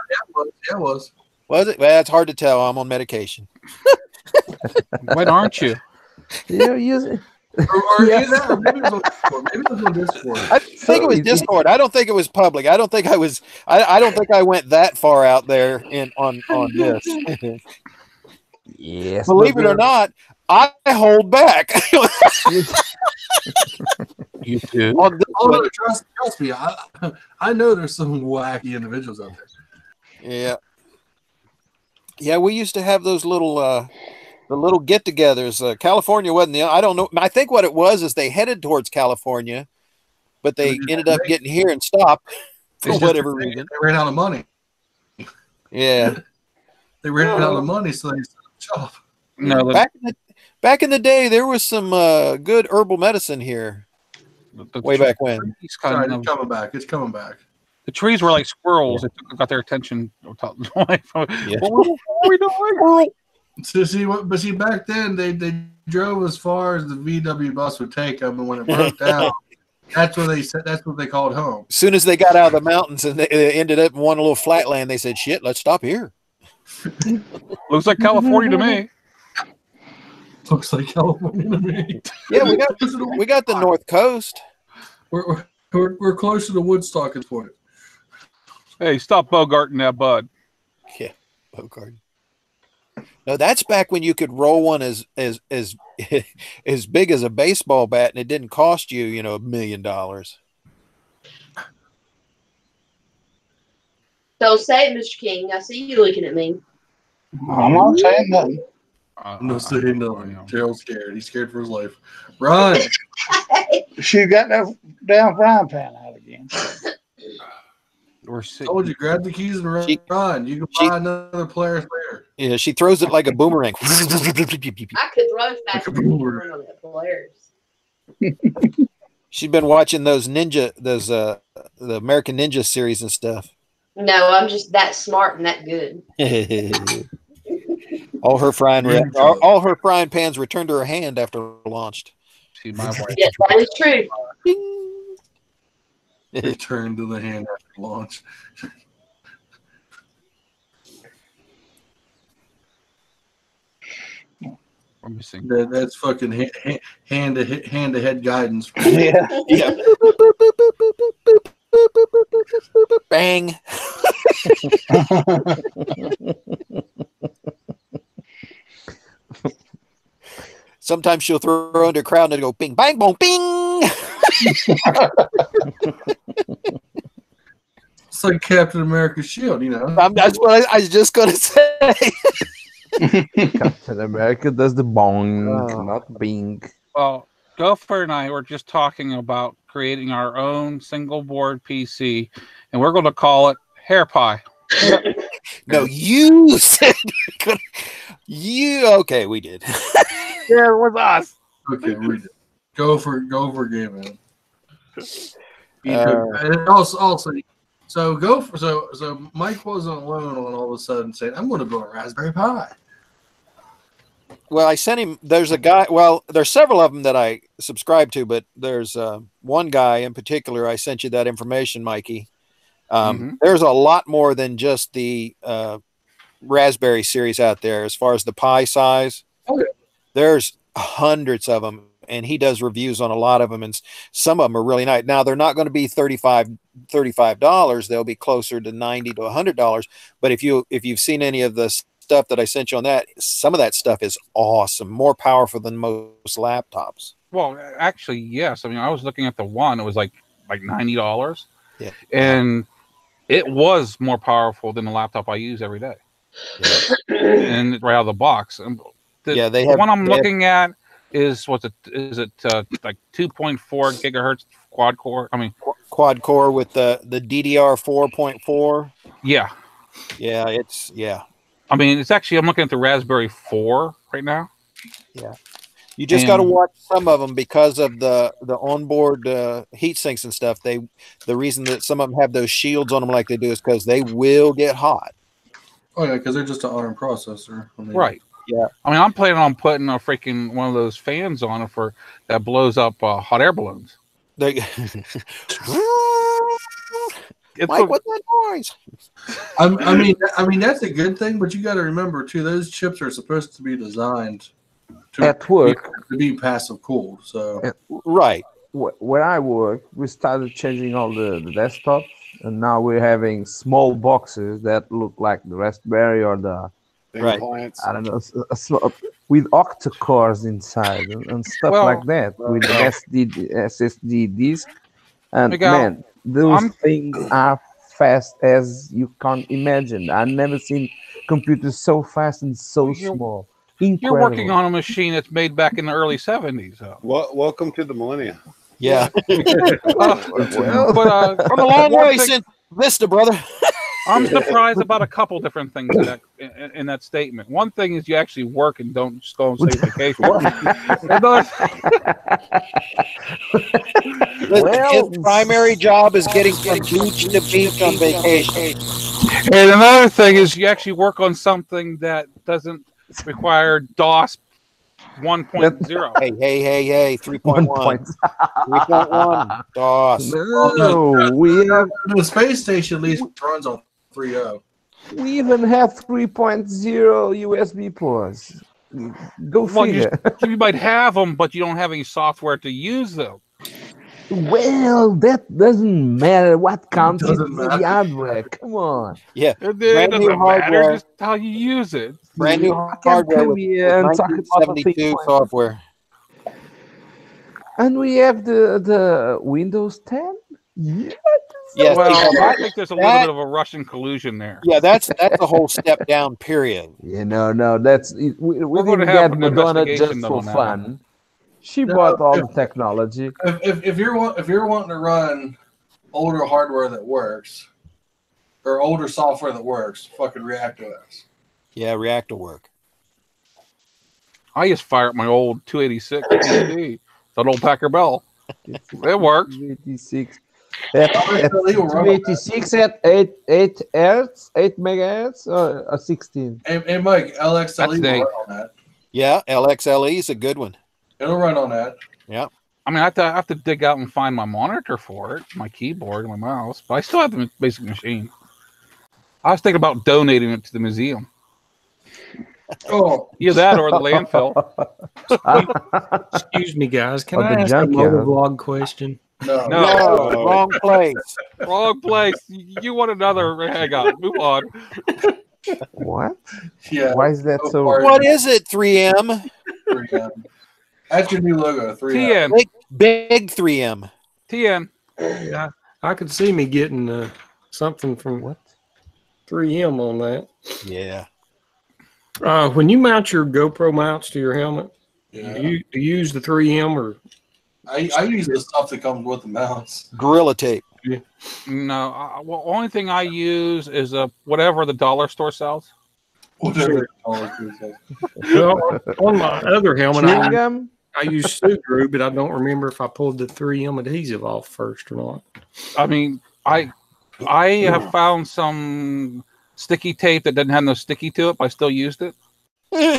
Yeah, it was. Was it? Well, it's hard to tell. I'm on medication. When aren't you? You're using. Or either that, or maybe it was on Discord. Maybe it was on Discord. I think it was Discord. I don't think it was public. I don't think I was. I don't think I went that far out there on this. Yes. Believe it or not, I hold back. You do. On this Oh, one. no, trust me. I know there's some wacky individuals out there. Yeah. Yeah, we used to have those little the little get-togethers. California wasn't the. I don't know. I think what it was is they headed towards California, but they ended up getting here and stopped for whatever reason. They ran out of money. Yeah. They ran out of money, so they set up shop. No, Back in the day, there was some good herbal medicine here. Way back when. It's Sorry, it's coming back. It's coming back. The trees were like squirrels. It got their attention. Yeah. What were we doing? So see, back then they drove as far as the VW bus would take them, and when it broke down, that's what they said. That's what they called home. As soon as they got out of the mountains and they ended up in one little flatland, they said, "Shit, let's stop here." Looks like California to me. Looks like California to me. Yeah, we got the North Coast. We're closer to Woodstock at this point. Hey, stop bogarting that bud. Yeah, Bogart. No, that's back when you could roll one as as big as a baseball bat, and it didn't cost you, $1 million. Don't say it, Mr. King. I see you looking at me. I'm not saying nothing. No saying nothing. Gerald's scared. He's scared for his life. Run! She got that damn frying pan out again. We're I told you, grab the keys and run. You can buy another player's player. Yeah, she throws it like a boomerang. I could run faster than you run on that players. She's been watching those the American Ninja series and stuff. No, I'm just that smart and that good. all her frying pans returned to her hand after launched. See, my wife. Yes, that is true. Return to the hand after launch. I'm missing. That's fucking hand to head guidance. Yeah. Yeah. Bang. Sometimes she'll throw her under a crowd and it'll go bing, bang, boom, bing. It's like Captain America's shield, That's what I was just going to say. Captain America does the bong, not bing. Well, Gopher and I were just talking about creating our own single board PC, and we're going to call it Hair Pie. No, you said you. Okay, we did. Yeah, it was us. Okay, we did. Go for game, man. And also, so Mike wasn't alone on all of a sudden saying, "I'm going to build a Raspberry Pi." Well, I sent him. There's a guy. Well, there's several of them that I subscribe to, but there's one guy in particular. I sent you that information, Mikey. There's a lot more than just the Raspberry series out there as far as the Pi size. Okay. There's hundreds of them, and he does reviews on a lot of them, and some of them are really nice. Now they're not going to be $35. They'll be closer to $90 to $100. But if you've seen any of the stuff that I sent you on that, some of that stuff is awesome, more powerful than most laptops. Well, actually, yes. I mean, I was looking at the one; it was like $90. Yeah, and it was more powerful than the laptop I use every day. Yeah. And right out of the box. The one I'm looking at is like 2.4 gigahertz quad core. I mean, quad core with the DDR 4.4. Yeah. I mean, it's actually, I'm looking at the Raspberry 4 right now. Yeah. You just got to watch some of them because of the onboard heat sinks and stuff. The reason that some of them have those shields on them like they do is because they will get hot. Oh yeah, because they're just an ARM processor. Right. Yeah. I mean, I'm planning on putting a freaking one of those fans on it that blows up hot air balloons. Mike, what's that noise? I mean that's a good thing, but you got to remember too, those chips are supposed to be designed at work to be passive cooled. So right. Where I work, we started changing all the desktops, and now we're having small boxes that look like the Raspberry or the clients. I don't know, with octa-cores inside and stuff like that, with SSD disk. And man, those things are fast as you can't imagine. I've never seen computers so fast and so small. Incredible. You're working on a machine that's made back in the early 70s. Welcome to the millennium. Yeah. But from a long way since Vista, brother. I'm surprised about a couple different things in that statement. One thing is you actually work and don't just go and take vacation. His primary job is getting from beach to beach on vacation. And another thing is you actually work on something that doesn't require DOS 1.0. Hey, 3.1. 3.1 DOS. No, we have the space station at least runs on 3.0. We even have 3.0 USB ports. Go figure. You might have them, but you don't have any software to use them. Well, that doesn't matter. What counts is the hardware. Come on. Yeah. It doesn't matter, just how you use it. Brand new hardware with 1972 software. And we have the Windows 10? Yes, well, I think there's a little bit of a Russian collusion there. Yeah, that's a whole step down. Period. No, that's we didn't get Madonna just for fun. She bought all the technology. If you're wanting to run older hardware that works, or older software that works, fucking ReactOS. Yeah, React will work. I just fire up my old 286 PC, that old Packer Bell. It works. 286. At 286 at 8 hertz, 8 megahertz, or 16. Hey Mike, LXLE will run on that. Yeah, LXLE is a good one. It'll run on that. Yeah. I mean, I have to dig out and find my monitor for it, my keyboard, and my mouse, but I still have the basic machine. I was thinking about donating it to the museum. Oh, either that or the landfill. Excuse me, guys. Can I ask a motovlog question? No, wrong place. Wrong place. You want another? Hang on, move on. What? Yeah. Why is that so? What is it? 3M. 3M. That's your new logo. 3M. TN. Big 3M. TN. Yeah, I could see me getting something from what 3M on that. Yeah. When you mount your GoPro mounts to your helmet, do you use the 3M or? I use the stuff that comes with the mounts. Gorilla tape. Yeah. No, well, only thing I use is whatever the dollar store sells. Whatever. Well, on my other helmet, I used Sugru, but I don't remember if I pulled the 3M adhesive off first or not. I mean, I have found some sticky tape that doesn't have no sticky to it, but I still used it. So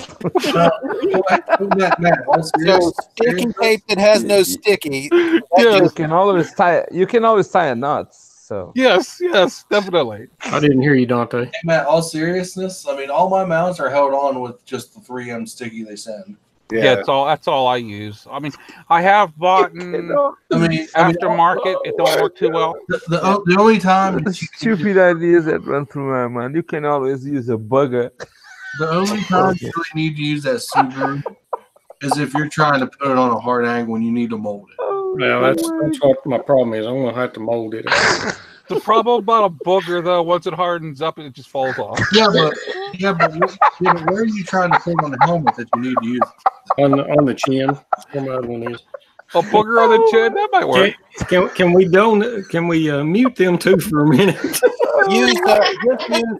sticky tape that has no sticky. You can always tie a knot. So yes, definitely. I didn't hear you, Dante. Hey, Matt, all seriousness, I mean, all my mounts are held on with just the 3M sticky they send. Yeah, that's all I use. I mean, I have bought aftermarket. It don't work too well. The only time stupid ideas that run through my mind. You can always use a bugger. The only time you really need to use that Subaru is if you're trying to put it on a hard angle when you need to mold it. Well, that's what my problem is. I'm gonna have to mold it. The problem about a booger, though, once it hardens up, it just falls off. Yeah, but where are you trying to put on the helmet that you need to use? On the chin. One is. A booger on the chin, that might work. Can we mute them too for a minute? Use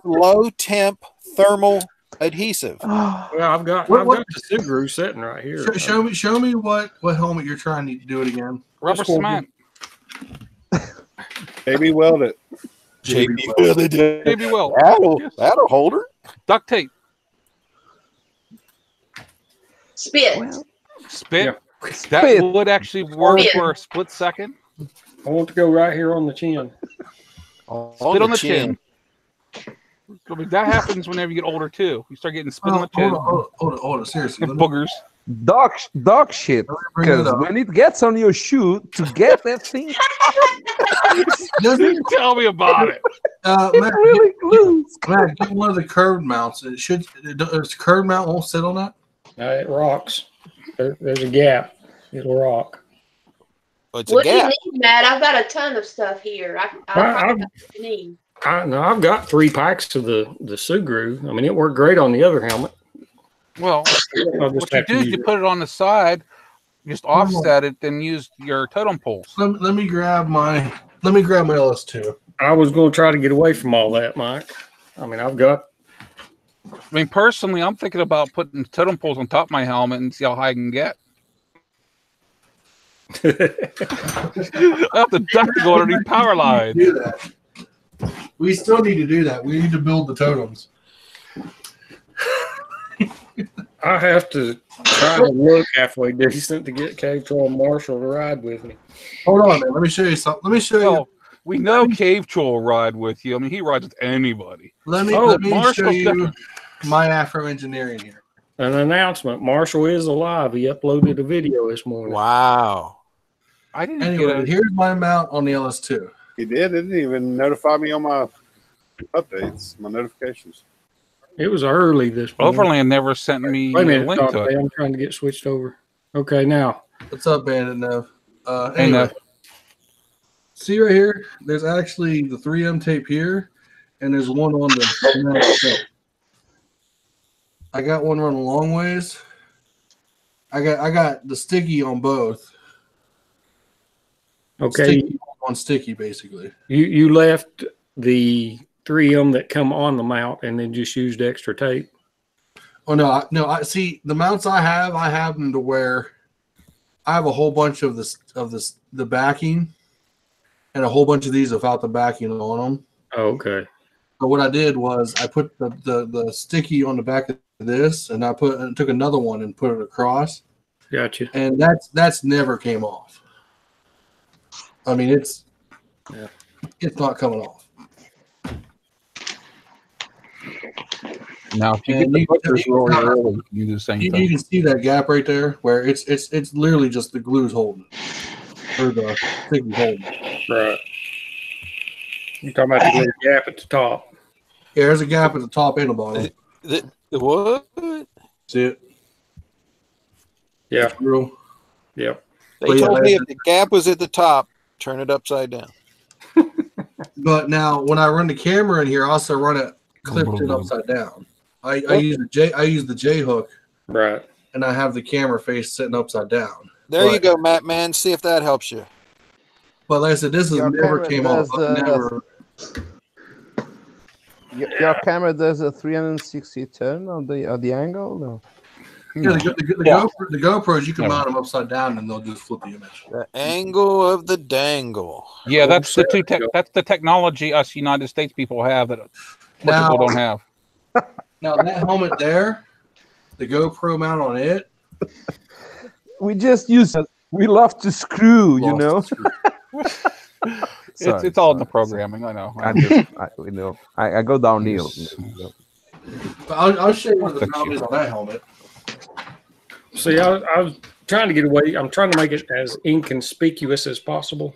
low temp thermal adhesive. Well, I've got the Subaru sitting right here. Show me what helmet you're trying to do it again. Rubber cement. JB weld it. JB welded it. JB weld. That'll hold her. Duct tape. Spit. Spit. Yeah. That would actually work for a split second. I want to go right here on the chin. Spit on the chin. I mean, that happens whenever you get older too. You start getting spit on the chin. Hold on, seriously. Boogers. Dog shit. Because when it gets on your shoe, to get that thing, doesn't tell me about it. Matt, really glues. Matt, get one of the curved mounts. Does curved mount won't sit on that? It rocks. There's a gap. It'll rock. What do you need, Matt? I've got a ton of stuff here. I've need. I've got 3 packs of the Subaru. I mean, it worked great on the other helmet. Well, what you do is you put it on the side, just offset it, then use your totem poles. Let me grab my LS2. I was going to try to get away from all that, Mike. I mean, personally, I'm thinking about putting totem poles on top of my helmet and see how high I can get. I have to duck to go underneath power lines. We still need to do that. We need to build the totems. I have to try to look halfway decent to get Cave Troll Marshall to ride with me. Hold on, man. Let me show you something. Let me show you. We know Cave Troll will ride with you. I mean, he rides with anybody. Let me show you my Afro engineering here. An announcement. Marshall is alive. He uploaded a video this morning. Wow. I didn't get it. Here's my mount on the LS2. He did. It didn't even notify me on my updates, my notifications. It was early this morning. Overland never sent me a link to it. I'm trying to get switched over. Okay, now. What's up, Bandit Nev? Anyway, see right here? There's actually the 3M tape here, and there's one on the I got one running a long ways. I got the sticky on both. Okay. Sticky, basically. You left the 3M that come on the mount and then just used extra tape. Oh no! I see the mounts I have them to where I have a whole bunch of the backing, and a whole bunch of these without the backing on them. Oh, okay. But what I did was I put the sticky on the back of this, and I took another one and put it across. Gotcha. And that's never came off. I mean, it's not coming off. Now, if you get the bookers really early, you do the same thing. You can see that gap right there, where it's literally just the glue's holding, or the sticky holding. Right. You're talking about the little gap at the top. Yeah, there's a gap at the top and the bottom. What? See it? Yeah. Real. Yep. They told me if the gap was at the top, turn it upside down. But now, when I run the camera in here, I also run it clipped it upside down. I use the J hook, right, and I have the camera face sitting upside down. There you go, Matt. Man, see if that helps you. But like I said, this never came off. Never. Your camera does a 360 turn on the angle, no? Yeah, the GoPros, you can mount them upside down and they'll just flip the image. The angle of the dangle. Yeah, that's that's the technology us United States people have that people don't have. Now that helmet there, the GoPro mount on it. We just use. We love to screw, you know. It's all in the programming. I know. I go downhill. I'll show you what the mount is on that helmet. See, I was trying to get away. I'm trying to make it as inconspicuous as possible.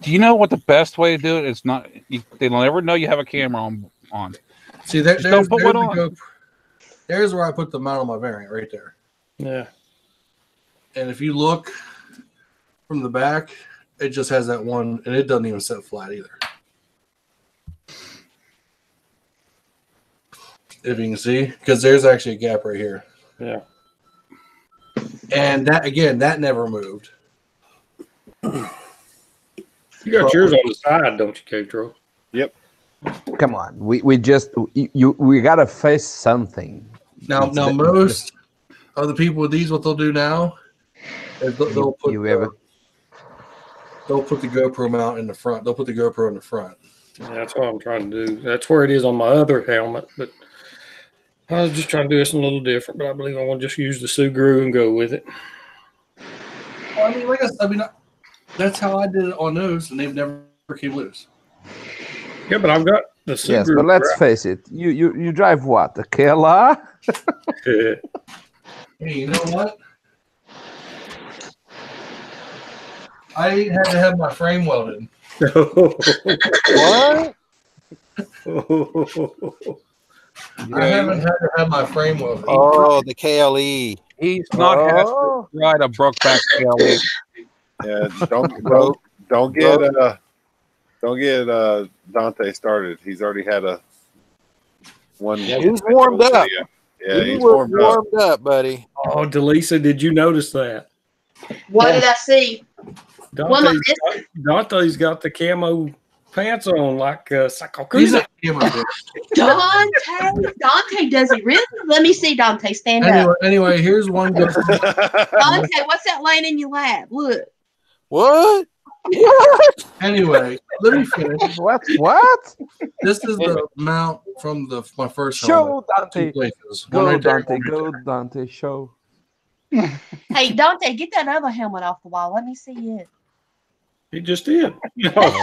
Do you know what the best way to do it is? Not they'll never know you have a camera on. See, there's where I put the mount on my variant right there. Yeah. And if you look from the back, it just has that one, and it doesn't even set flat either. If you can see, because there's actually a gap right here. Yeah. And that, again, that never moved. You got yours on the side, don't you, K-Tro? Yep. Come on, we gotta face something. Now most of the people with these, what they'll do now is they'll put the GoPro mount in the front. They'll put the GoPro in the front. Yeah, that's what I'm trying to do. That's where it is on my other helmet, but I was just trying to do this a little different. But I believe I want to just use the Sugru and go with it. Well, I mean, like I mean, that's how I did it on those, and they've never came loose. Yeah, but I've got the Sugru. Yes, but let's face it. You drive what? A KLR? Hey, you know what? I had to have my frame welded. What? I haven't had to have my frame welded. Oh, the KLE. He's not had to ride a Brokeback KLE. Yeah, don't get Dante started. He's already had one. He's warmed up. Yeah, he's warmed up, buddy. Oh, Delisa, did you notice that? What did I see? Dante's got the camo pants on like Sakokusa. Dante, does he really? Let me see Dante. Stand up. Anyway, here's one. Dante, what's that laying in your lap? Look. What? Anyway, let me finish. What? This is the mount from my first show, Dante. Go, Dante, show. Hey, Dante, get that other helmet off the wall. Let me see it. He just did. You must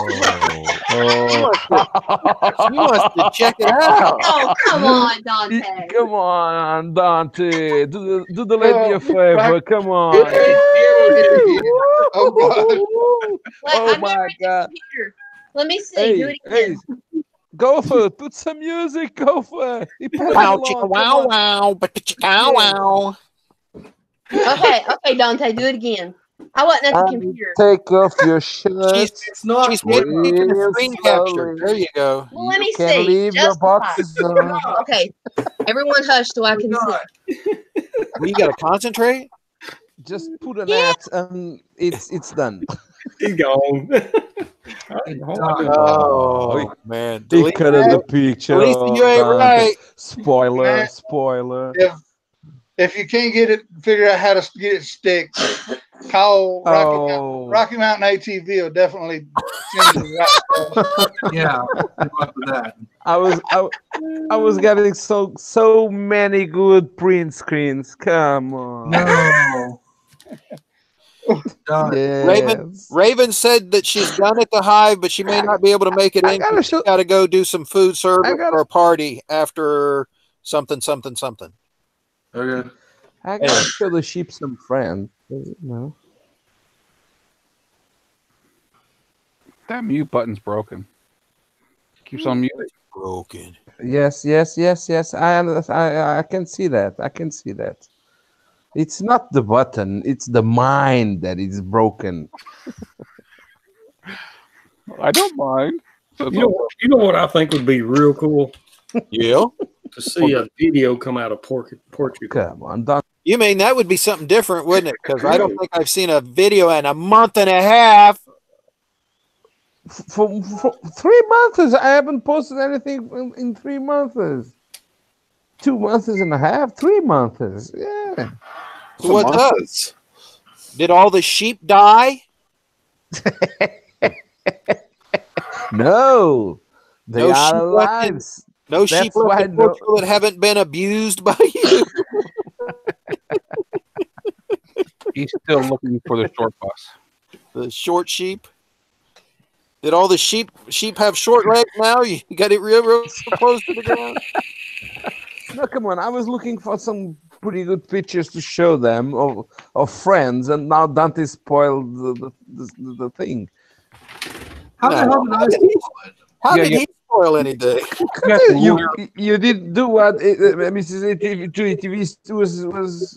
to check it out. Oh, come on, Dante. Come on, Dante. Do the lady a favor. Come on. Oh my God. Let me see. Do it again. Go for it. Put some music. Go for it. Wow. Okay, Dante, do it again. I wasn't at the computer. Take off your shirt. She's making a screen capture. There you go. Well, let me see. Leave your boxes on. Okay, everyone hush so I can see. You got to concentrate. Just put an ad and it's done. He's gone. Oh man! He cut in the picture. At least you ain't right. Spoiler. If you can't get it, figure out how to get it stick. Call Rocky Mountain ATV will definitely send you right. Yeah, good luck with that. I was getting so many good print screens. Come on. No. Yes. Raven said that she's done at the Hive, but she may not be able to make it in. She's got to go do some food service for a party after something. Okay. I gotta show the sheep some friends. No. That mute button's broken. Keeps on mute. Broken. Yes. I can see that. It's not the button, it's the mind that is broken. I don't mind. You know what I think would be real cool? Yeah. To see a video come out of Portugal. Come on, Don. You mean that would be something different, wouldn't it? Because I don't think I've seen a video in a month and a half. For 3 months, I haven't posted anything in 3 months. 2 months and a half, 3 months. Yeah. So what's up? Did all the sheep die? No, they No are sheep alive. No sheep left in Portugal that haven't been abused by you. He's still looking for the short bus. The short sheep. Did all the sheep have short legs now? You got it real close to the ground. No, come on. I was looking for some pretty good pictures to show them of friends, and now Dante spoiled the thing. How did he spoil anything? You didn't do what Mrs. TV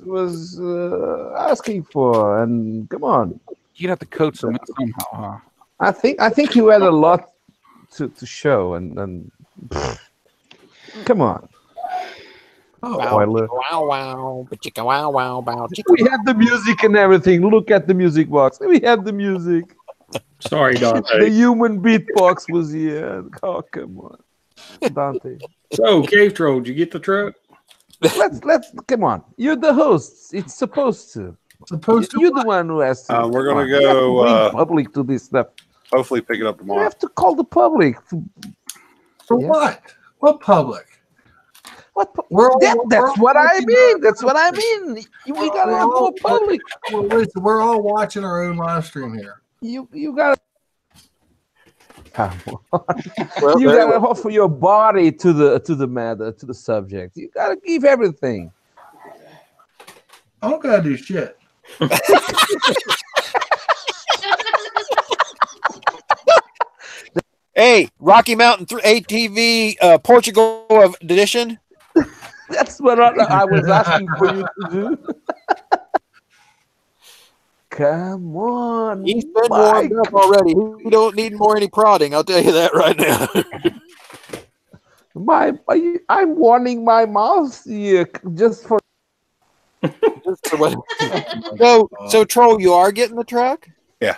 was asking for, and come on. You'd have to coach them somehow, huh? I think you had a lot to show, and come on. Wow, wow, chicka, wow, wow, wow. We have the music and everything. Look at the music box. We have the music. Sorry, Dante. The human beatbox was here. Oh, come on, Dante. So, Cave Troll, did you get the truck? Let's come on. You're the hosts. It's supposed to. You're the one who has to. We're gonna go bring public to this stuff. Hopefully, pick it up tomorrow. You have to call the public. For what? What public? That's what I mean. That's what I mean. We gotta have more public. Well, listen, we're all watching our own live stream here. You gotta. Come on. You gotta offer your body to the matter, to the subject. You gotta give everything. I don't gotta do shit. Hey, Rocky Mountain ATV Portugal edition. That's what I was asking for you to do. Come on. He's been warmed up already. We don't need any prodding. I'll tell you that right now. I'm warning my mouth here just for. So Troll, you are getting the truck? Yeah.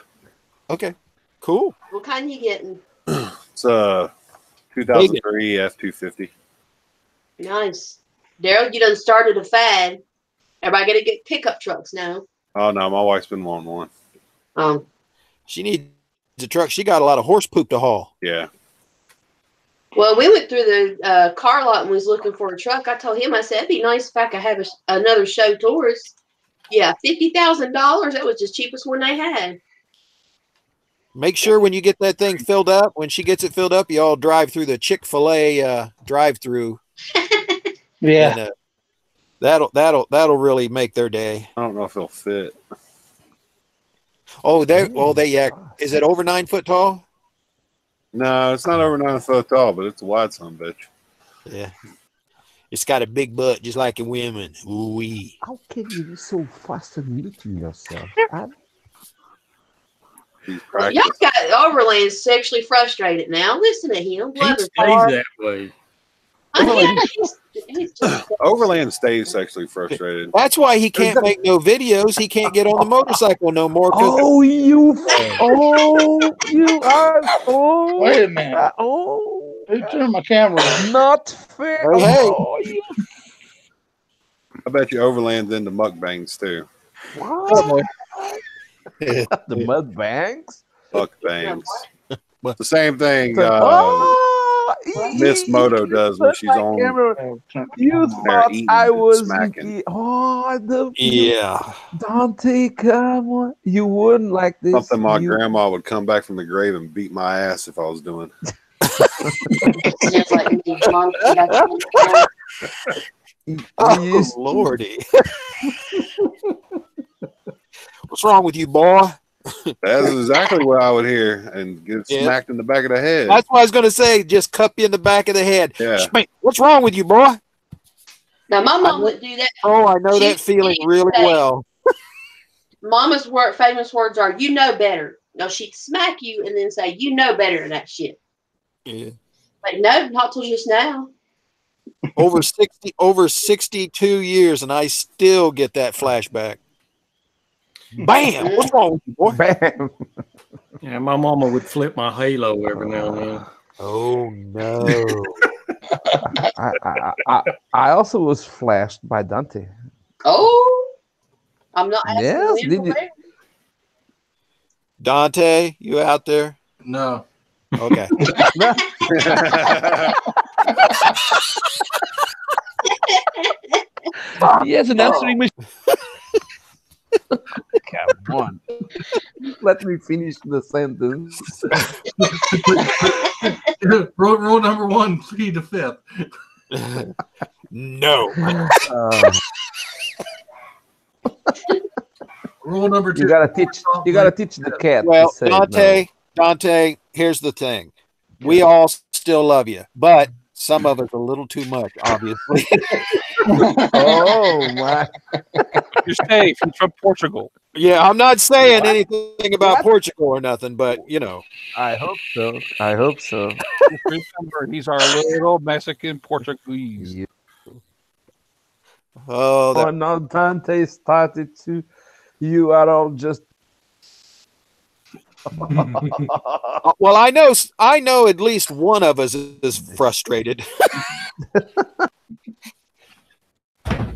Okay. Cool. What kind you getting? It's a 2003 F-250. Nice. Daryl, you done started a fad. Everybody got to get pickup trucks now. Oh no, my wife's been wanting one. She needs a truck. She got a lot of horse poop to haul. Yeah. Well, we went through the car lot and was looking for a truck. I told him, I said, it'd be nice if I could have another show Taurus. Yeah, $50,000. That was the cheapest one they had. Make sure when you get that thing filled up, when she gets it filled up, you all drive through the Chick-fil-A drive-through. Yeah. And, that'll really make their day. I don't know if it'll fit. Oh, is it over 9 foot tall? No, it's not over 9 foot tall, but it's a wide son bitch. Yeah. It's got a big butt, just like in women. Ooh-wee. How can you be so fast at muting yourself? Well, y'all got Overland sexually frustrated now. Listen to him. He stays that way. He's just Overland stays sexually frustrated. That's why he can't make no videos. He can't get on the motorcycle no more. You are. Wait a minute. Who turned my camera on? Not fair. Hey. I bet you Overland's into mukbangs too. What? The mud banks? Mukbangs. The same thing Miss Moto does when she's on. You thought I was smacking. Yeah. Dante, come on. You wouldn't like this. Something my grandma would come back from the grave and beat my ass if I was doing. Oh, Lordy. What's wrong with you, boy? That's exactly what I would hear and get smacked in the back of the head. That's what I was going to say. Just cup you in the back of the head. Yeah. What's wrong with you, boy? Now, my mom would do that. Oh, I know that feeling really well. Mama's famous words are, you know better. No, she'd smack you and then say, you know better than that shit. Yeah. But no, not till just now. Over 62 years, and I still get that flashback. Bam! What's wrong with you, boy? Bam! Yeah, my mama would flip my halo every now and then. Oh, no. I also was flashed by Dante. Oh, I'm not asking Yes, when did or you? where. Dante, you out there? No. Okay. He has an answering machine. Come on. Let me finish the sentence. Rule number 1, plead the fifth. No. Rule number 2. You gotta teach the cat. Well, to say Dante, here's the thing. We all still love you, but some of us a little too much, obviously. Oh my! You're safe. He's from Portugal. Yeah, I'm not saying anything about Portugal or nothing, but you know. I hope so. I hope so. Just remember, he's our little Mexican Portuguese. Yeah. Oh, now Dante started to. You are all just. Well, I know at least one of us is frustrated.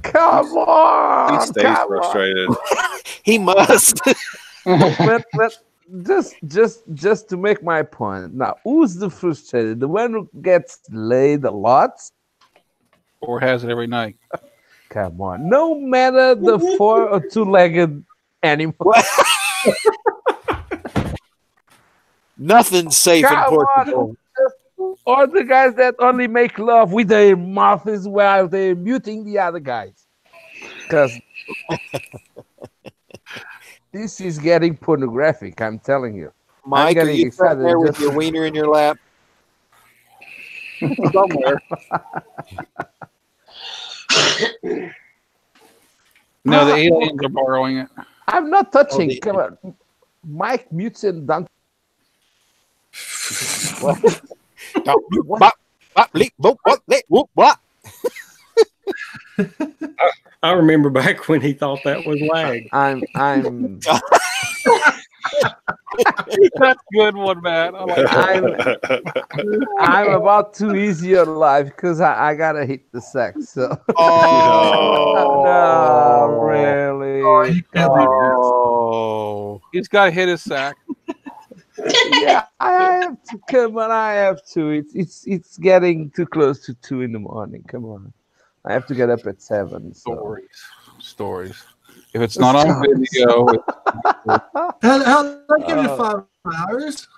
Come on! He stays frustrated. He must. but just to make my point. Now, who's the frustrated? The one who gets laid a lot, or has it every night? Come on, no matter the 4- or 2-legged animal. Nothing's safe in Portugal. Or the guys that only make love with their mouths while they're muting the other guys. Because this is getting pornographic, I'm telling you. Mike, are you sitting there with your wiener in your lap? Somewhere. No, the aliens are borrowing it. I'm not touching. Come on. Mike mutes and Dante. I remember back when he thought that was lag. I'm That's a good one, man. I'm about to ease your life because I gotta hit the sack. So no, really. He's got to hit his sack. Yeah, I have to. Come on, I have to. It's getting too close to 2 in the morning. Come on, I have to get up at 7. So. Stories. If it's not on video, I'll give you 5 hours.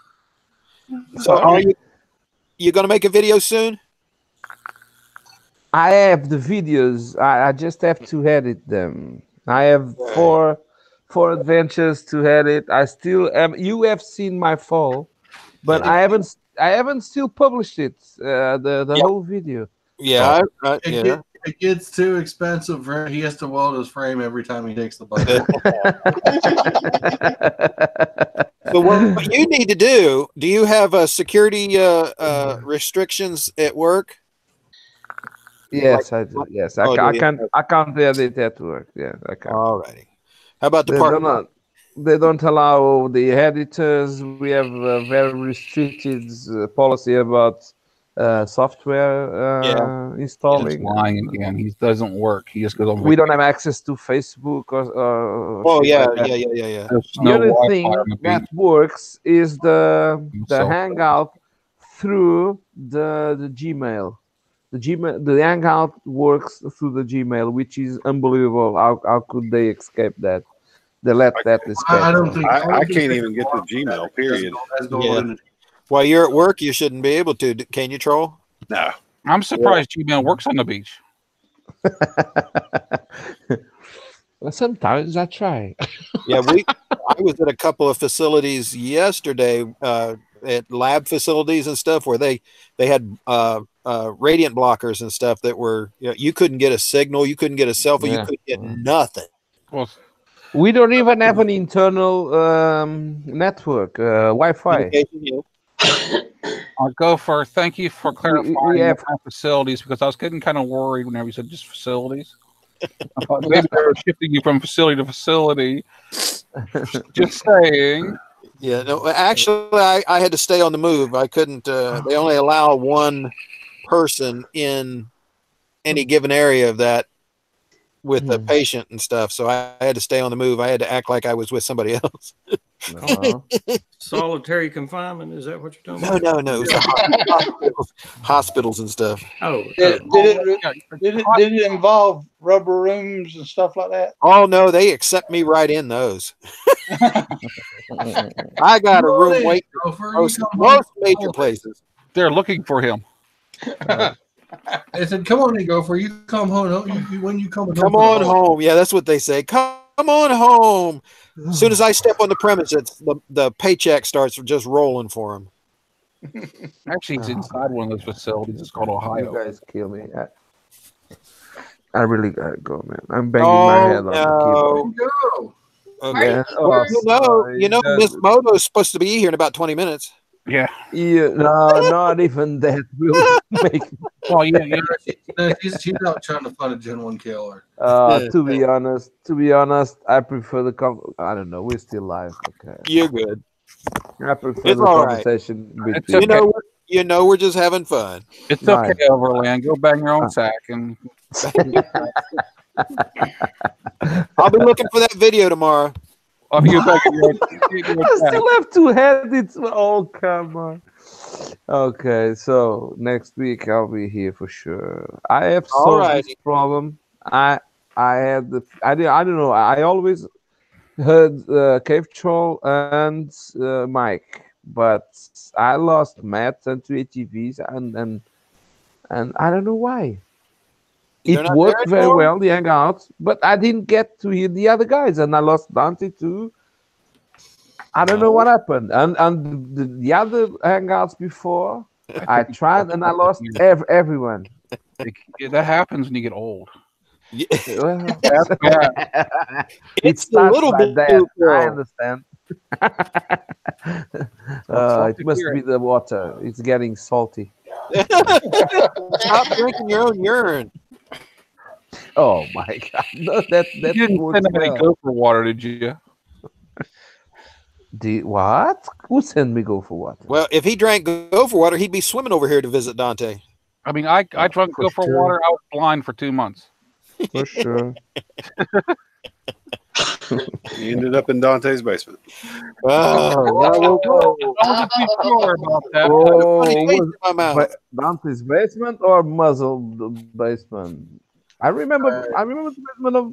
So are you going to make a video soon? I have the videos. I just have to edit them. I have four adventures to edit. I still am. You have seen my fall, but I haven't still published it. The whole video. Yeah, it gets too expensive. He has to weld his frame every time he takes the bucket. So what you need to do you have security restrictions at work? Yes, I do. Yes, I can't edit at work. Yeah, I can. Alrighty. How about the department? They don't allow the editors. We have a very restricted policy about software installing. He's lying again. He doesn't work. He just goes on. We don't have access to Facebook or oh yeah. The only thing that works is the Hangout through the Gmail. The Hangout works through the Gmail, which is unbelievable. How could they escape that? They let that escape. I can't even get to Gmail. Period. Yeah. While you're at work, you shouldn't be able to. Can you, Troll? No. I'm surprised Gmail works on the beach. Well, sometimes I try. Yeah, I was at a couple of facilities yesterday, at lab facilities and stuff, where they had radiant blockers and stuff that were, you couldn't get a signal, you couldn't get a cell phone, you couldn't get nothing. Well, we don't even have an internal network, Wi-Fi. I'll go for thank you for clarifying our facilities, because I was getting kind of worried whenever you said just facilities. I thought maybe they were shifting you from facility to facility. Just saying. Yeah, no, actually, I had to stay on the move. I couldn't. They only allow one person in any given area of that with the patient and stuff. So I had to stay on the move. I had to act like I was with somebody else. Solitary confinement, is that what you're talking about? No. It was hospitals and stuff. Did it involve rubber rooms and stuff like that? Oh no, they accept me right in those. I got a room waiting most major places. They're looking for him. I said, "Come on, Gopher. You come home. When you come home. Yeah, that's what they say. Come on home. As soon as I step on the premises, the paycheck starts just rolling for him. Actually, he's inside one of those facilities. It's called Ohio. You guys kill me. I really gotta go, man. I'm banging my head on the keyboard. Go. Okay. You know, Miss Moto is supposed to be here in about 20 minutes. Yeah. No, not even that will make. Well, yeah. She's out trying to find a Gen 1 killer. To be honest, I prefer the I don't know. We're still live. Okay. You're good. I prefer the conversation between. You know, we're just having fun. It's okay, Overland. Go bang your own sack and. I'll be looking for that video tomorrow. Of you back I still have to head it. Oh, come on. Okay, so next week I'll be here for sure. I have solved this problem. I don't know. I always heard Cave Troll and Mike, but I lost Matt and 2 ATVs and I don't know why. It worked very well, the Hangouts, but I didn't get to hear the other guys, and I lost Dante too. I don't know what happened. And the other Hangouts before, I tried and I lost everyone. That happens when you get old. It's a little bit that. I understand. It must be the water. It's getting salty. Stop drinking your own urine. Oh my God! No, that you didn't send him any gopher water, did you? What? Who sent me gopher water? Well, if he drank gopher water, he'd be swimming over here to visit Dante. I mean, I drank gopher water. I was blind for 2 months. For sure. He ended up in Dante's basement. Dante's basement or muzzle basement? I remember the basement of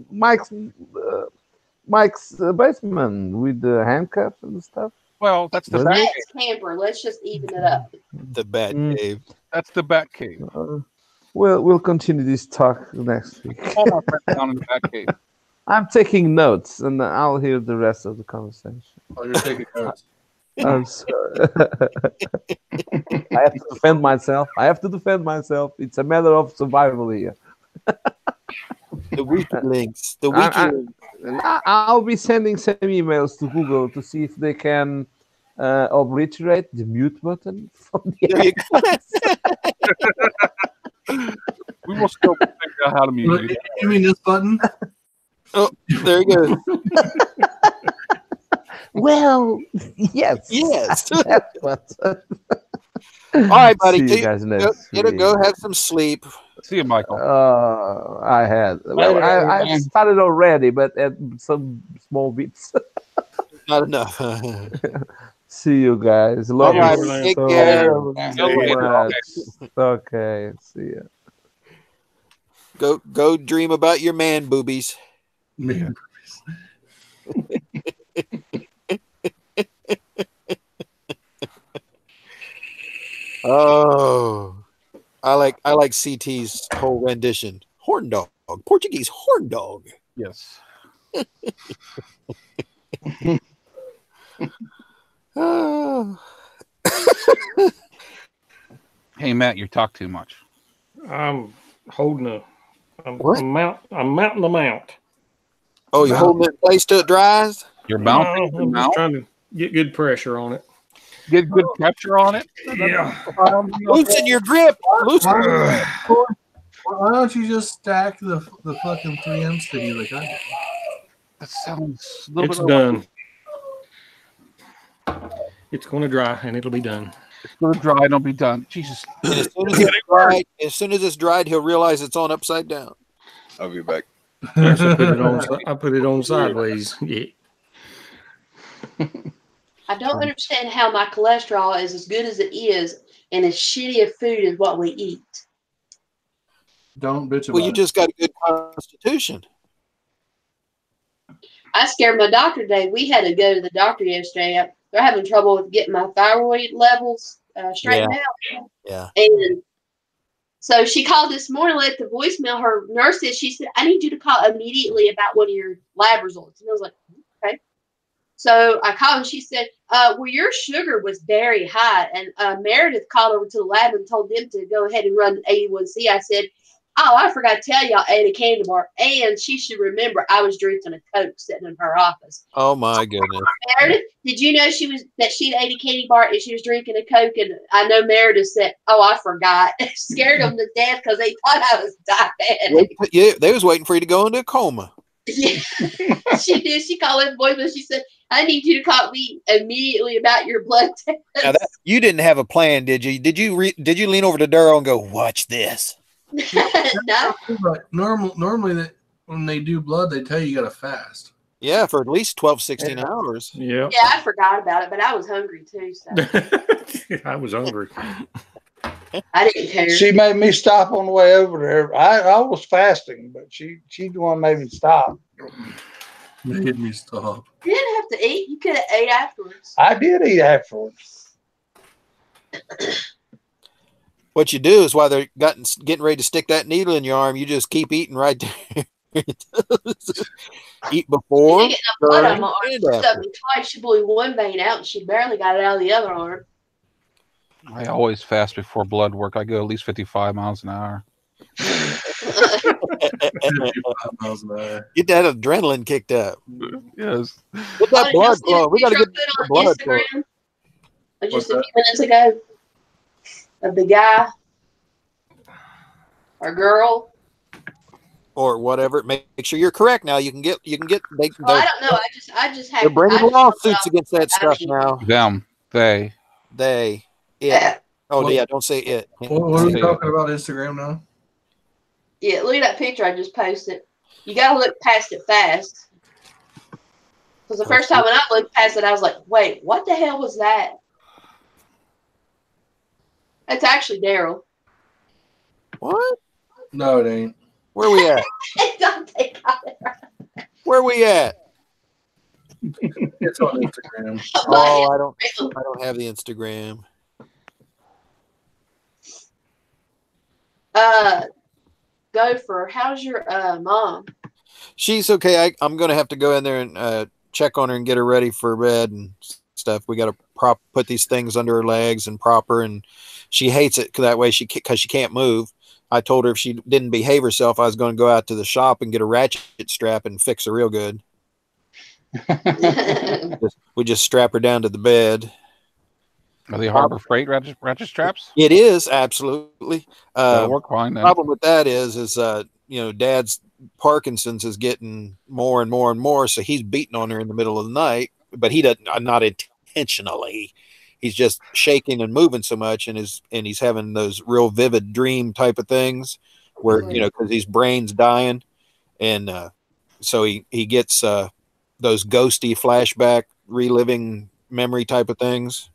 Mike's basement with the handcuffs and stuff. Well, that's the Matt's camper. Let's just even it up. The Bat Cave. That's the Bat Cave. We'll continue this talk next week. All my friends down in the Bat Cave. I'm taking notes, and I'll hear the rest of the conversation. Oh, you're taking notes. I'm sorry. I have to defend myself. It's a matter of survival here. The weak links. The weak links. I'll be sending some emails to Google to see if they can obliterate the mute button from the We will still figure out how to mute it. You mean this button? Oh, there you go. Well, yes. That's what. All right, buddy. See you guys next week. Go have some sleep. See you, Michael. I had. Well, I started already, but at some small bits. Not enough. See you guys. Love you. Take care. Okay. See ya. Go dream about your man boobies. Man. Oh, I like CT's whole rendition. Horn dog, Portuguese horn dog. Yes. Hey Matt, you talk too much. I'm holding I'm mounting the mount. Oh, you're holding it in place till it dries? You're mounting I'm just trying to get good pressure on it. Get good pressure on it? Yeah. Loosen your grip. Why don't you just stack the fucking 3M sticky like I did? That sounds a little It's bit done. It's going to dry and it'll be done. It's gonna dry and it'll be done. Jesus. As soon as it's dried, he'll realize it's on upside down. I'll be back. I put it on sideways. Yeah. I don't understand how my cholesterol is as good as it is and as shitty of food as what we eat. Don't bitch about Well, you just got a good constitution. I scared my doctor today. We had to go to the doctor yesterday. They're having trouble with getting my thyroid levels straightened out. Yeah. And so she called this morning, left the voicemail. Her nurse said, she said, I need you to call immediately about one of your lab results. And I was like, okay. So I called and she said, well, your sugar was very high. And Meredith called over to the lab and told them to go ahead and run A1C. I said, oh, I forgot to tell y'all, I ate a candy bar. And she should remember I was drinking a Coke sitting in her office. Oh, my goodness. Meredith, did you know she'd ate a candy bar and she was drinking a Coke? And I know Meredith said, oh, I forgot. Scared them to death because they thought I was diabetic. Yeah, they was waiting for you to go into a coma. Yeah, she did. She called his boyfriend. She said, I need you to call me immediately about your blood test. Now you didn't have a plan, did you? Did you lean over to Doyle and go, watch this? No. Normally when they do blood, they tell you got to fast. Yeah, for at least 12, 16 hours. Yeah. Yeah, I forgot about it, but I was hungry too. So. I was hungry. I didn't care. She made me stop on the way over there. I was fasting, but she the one made me stop. Made me stop. You didn't have to eat. You could have ate afterwards. I did eat afterwards. What you do is while they're getting ready to stick that needle in your arm, you just keep eating right there. Eat before. She didn't get enough blood on my arm. She me twice. She blew one vein out, and she barely got it out of the other arm. I always fast before blood work. I go at least 55 miles an hour. 55 miles an hour. Get that adrenaline kicked up. Yes. Get that blood flow. We got to get the blood flow. Just a few minutes ago, of the guy or girl or whatever. Make sure you're correct. Now you can get. I don't know. I just have. They're bringing lawsuits against that stuff now. Them. They. It. Oh yeah. Don't say it. What are we talking about? Instagram now? Yeah, look at that picture I just posted. You got to look past it fast. Because the first time when I looked past it, I was like, "Wait, what the hell was that?" That's actually Daryl. What? No, it ain't. Where we at? Where we at? It's on Instagram. Oh, I don't have the Instagram. Gopher, how's your mom? She's okay. I'm going to have to go in there and check on her and get her ready for bed and stuff. We got to put these things under her legs and prop her, and she hates it that way because she can't move. I told her if she didn't behave herself, I was going to go out to the shop and get a ratchet strap and fix her real good. We just strap her down to the bed. Are they Harbor Freight ratchet straps? It is, absolutely. That'll work fine then. The problem with that is Dad's Parkinson's is getting more and more and more, so he's beating on her in the middle of the night, but he doesn't, not intentionally. He's just shaking and moving so much, and he's having those real vivid dream type of things where, because his brain's dying. And so he gets those ghosty flashback reliving memory type of things.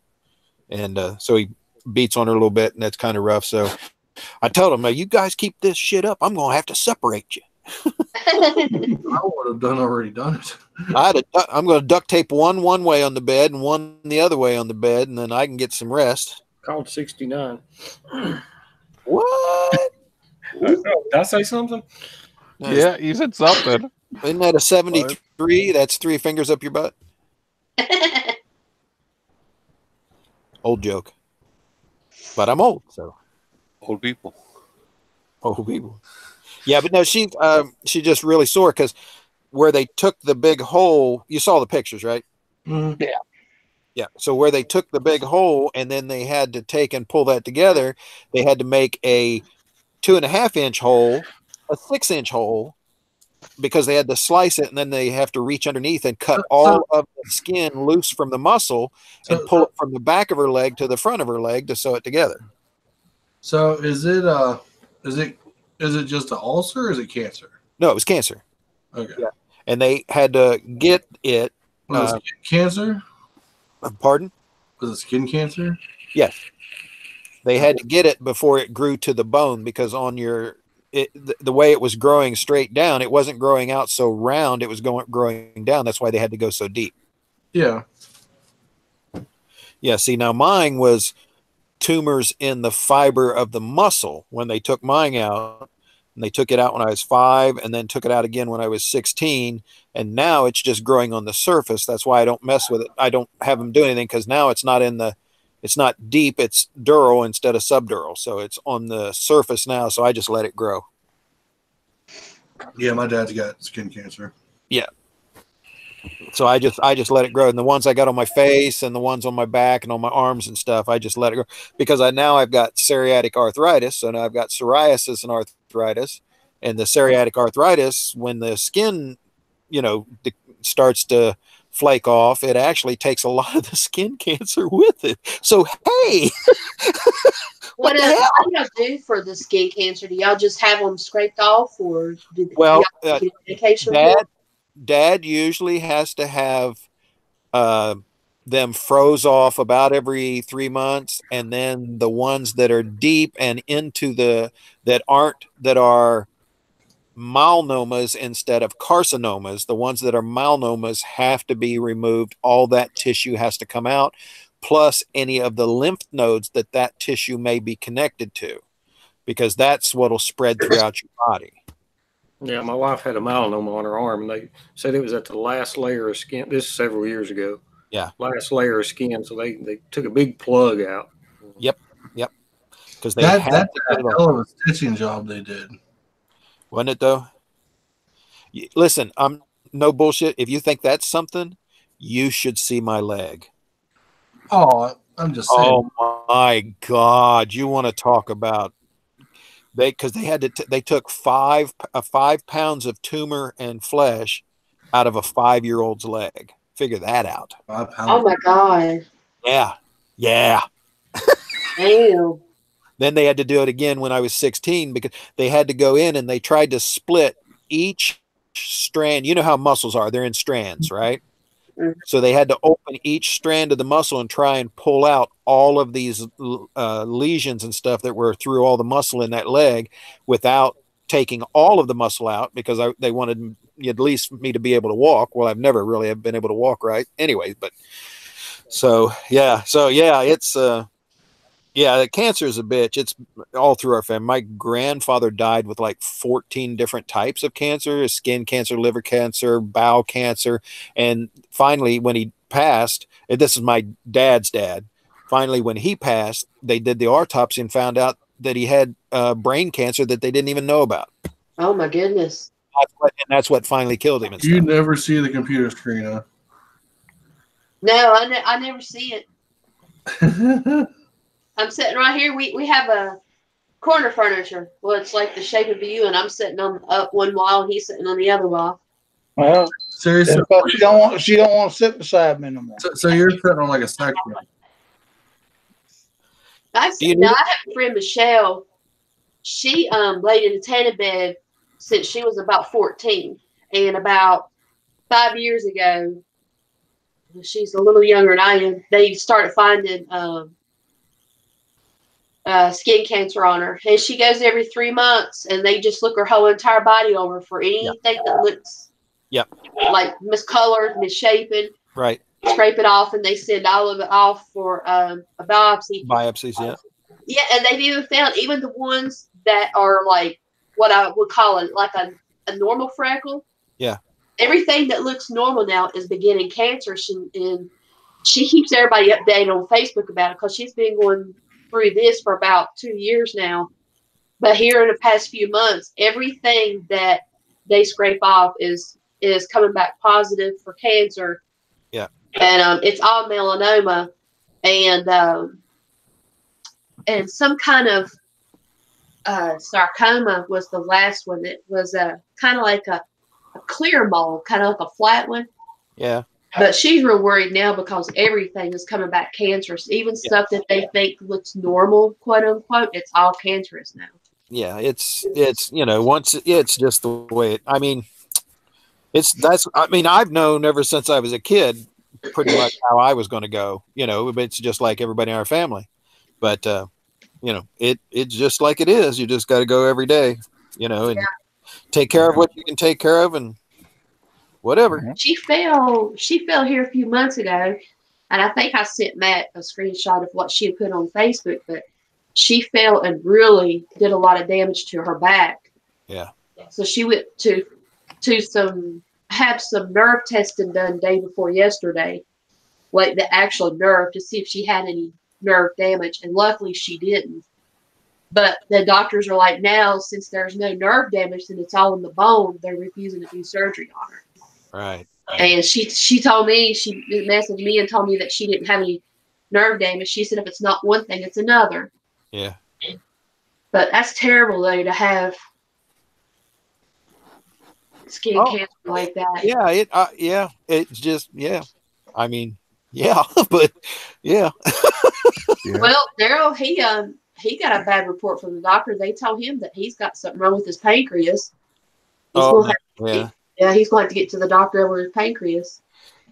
And so he beats on her a little bit, and that's kind of rough. So I told him, you guys keep this shit up, I'm going to have to separate you. I would have already done it. I'm going to duct tape one way on the bed and one the other way on the bed, and then I can get some rest. Called 69. What? Did I say something? Yeah, you said something. Isn't that a 73? That's 3 fingers up your butt. Old joke. But I'm old, so. Old people. Yeah, but no, she's just really sore because where they took the big hole, you saw the pictures, right? Mm-hmm. Yeah. Yeah. So where they took the big hole and then they had to take and pull that together, they had to make a 2.5-inch hole, a 6-inch hole, because they had to slice it, and then they have to reach underneath and cut all of the skin loose from the muscle and pull it from the back of her leg to the front of her leg to sew it together. So is it just an ulcer or is it cancer? No, it was cancer. Okay. Yeah. And they had to get it. Was it cancer? Pardon? Was it skin cancer? Yes. They had to get it before it grew to the bone, because on the way it was growing straight down, it wasn't growing out so round, it was growing down. That's why they had to go so deep. Yeah. Yeah, see, now mine was tumors in the fiber of the muscle when they took mine out. And they took it out when I was 5 and then took it out again when I was 16. And now it's just growing on the surface. That's why I don't mess with it. I don't have them do anything, because now it's not deep, it's dural instead of subdural. So it's on the surface now. So I just let it grow. Yeah, my dad's got skin cancer. Yeah. So I just let it grow. And the ones I got on my face and the ones on my back and on my arms and stuff, I just let it grow, because I've got psoriatic arthritis. So now I've got psoriasis and arthritis. And the psoriatic arthritis, when the skin, starts to flake off, it actually takes a lot of the skin cancer with it. So, hey, what do y'all do for the skin cancer? Do y'all just have them scraped off, or do y'all get medication? Dad usually has to have them froze off about every 3 months, and then the ones that are deep and into that are malnomas instead of carcinomas, the ones that are malnomas have to be removed. All that tissue has to come out, plus any of the lymph nodes that tissue may be connected to, because that's what'll spread throughout your body. Yeah, my wife had a melanoma on her arm, and they said it was at the last layer of skin. This is several years ago. Yeah. Last layer of skin, so they took a big plug out. Yep. Because that's a hell of a stitching job they did. Wasn't it, though? Listen, I'm no bullshit. If you think that's something, you should see my leg. Oh, I'm just saying. Oh, my God. You want to talk about... Because they took 5 pounds of tumor and flesh out of a 5-year-old's leg. Figure that out. 5 pounds. Oh my God. Yeah. Damn. Then they had to do it again when I was 16, because they had to go in and they tried to split each strand. You know how muscles are. They're in strands, right? So they had to open each strand of the muscle and try and pull out all of these lesions and stuff that were through all the muscle in that leg without taking all of the muscle out, because they wanted at least me to be able to walk. Well, I've never really been able to walk right anyway, but it's the cancer is a bitch. It's all through our family. My grandfather died with like 14 different types of cancer: skin cancer, liver cancer, bowel cancer. And finally, when he passed, and this is my dad's dad, finally, when he passed, they did the autopsy and found out that he had brain cancer that they didn't even know about. Oh my goodness. That's what finally killed him. You never see the computer screen, huh? No, I never see it. I'm sitting right here. We have a corner furniture. Well, it's like the shape of you, and I'm sitting on up one wall, and he's sitting on the other wall. Well, seriously, she don't want to sit beside me no more. So you're sitting on like a spectrum. I have a friend, Michelle. She laid in a tanning bed since she was about 14, and about 5 years ago, she's a little younger than I am. They started finding skin cancer on her, and she goes every 3 months, and they just look her whole entire body over for anything that looks like miscolored, misshapen. Right. Scrape it off, and they send all of it off for a biopsy. Biopsies, yeah. Yeah, and they've even found even the ones that are like what I would call it like a normal freckle. Yeah. Everything that looks normal now is beginning cancer, and she keeps everybody updated on Facebook about it, because she's been going through this for about 2 years now. But here in the past few months, everything that they scrape off is coming back positive for cancer. Yeah. And it's all melanoma, and some kind of sarcoma was the last one. It was kind of like a clear mole, kind of like a flat one. Yeah. But she's real worried now because everything is coming back cancerous. Even stuff that they think looks normal, quote unquote, it's all cancerous now. Yeah, it's once it's just the way it. I mean, I've known ever since I was a kid pretty much how I was going to go. It's just like everybody in our family. But it's just like it is. You just got to go every day, and take care of what you can take care of and whatever. She fell here a few months ago, and I think I sent Matt a screenshot of what she had put on Facebook, but she fell and really did a lot of damage to her back. Yeah. So she went to have some nerve testing done day before yesterday, like the actual nerve, to see if she had any nerve damage, and luckily she didn't. But the doctors are like, now, since there's no nerve damage and it's all in the bone, they're refusing to do surgery on her. Right. And she told me, she messaged me and told me that she didn't have any nerve damage. She said if it's not one thing, it's another. Yeah. But that's terrible, though, to have skin cancer like that. Yeah, it's just, I mean, but yeah. Well, Daryl, he got a bad report from the doctor. They told him that he's got something wrong with his pancreas. He's going to have to get to the doctor over his pancreas.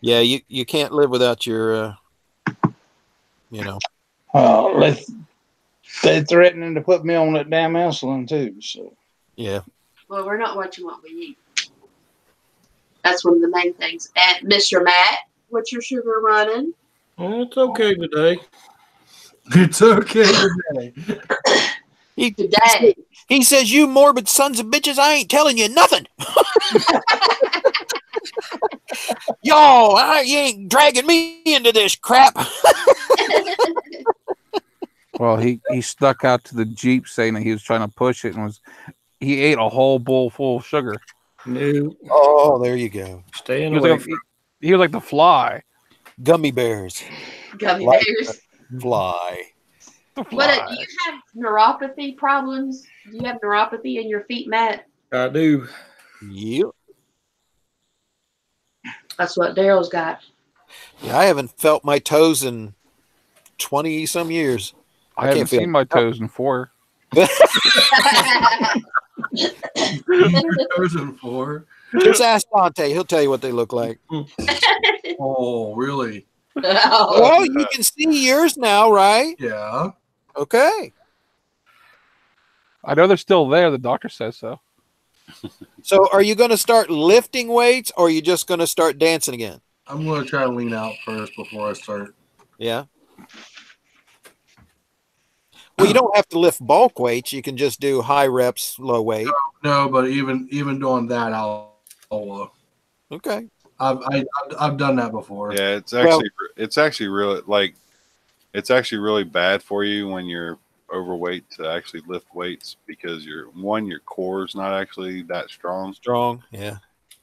Yeah, you can't live without your, They're threatening to put me on that damn insulin too. So yeah. Well, we're not watching what we eat. That's one of the main things. And Mr. Matt, what's your sugar running? Well, it's okay today. It's okay today. He says, "You morbid sons of bitches, I ain't telling you nothing." Y'all, you ain't dragging me into this crap. Well, he stuck out to the Jeep saying that he was trying to push it, and he ate a whole bowl full of sugar. No. Oh, there you go. Staying away. He was like the fly. Gummy bears. Bears. Fly. What? Do you have neuropathy problems? Do you have neuropathy in your feet, Matt? I do. Yep. That's what Daryl's got. Yeah, I haven't felt my toes in 20 some years. I haven't seen my toes in 4. Toes in 4. Just ask Dante. He'll tell you what they look like. Oh, really? Well, you can see yours now, right? Yeah. Okay. I know they're still there. The doctor says so. So are you going to start lifting weights, or are you just going to start dancing again? I'm going to try to lean out first before I start. Yeah. Well, you don't have to lift bulk weights. You can just do high reps, low weight. No, but even doing that, I'll okay. I've done that before. Yeah, it's actually really bad for you when you're overweight to actually lift weights, because your core is not actually that strong. Yeah.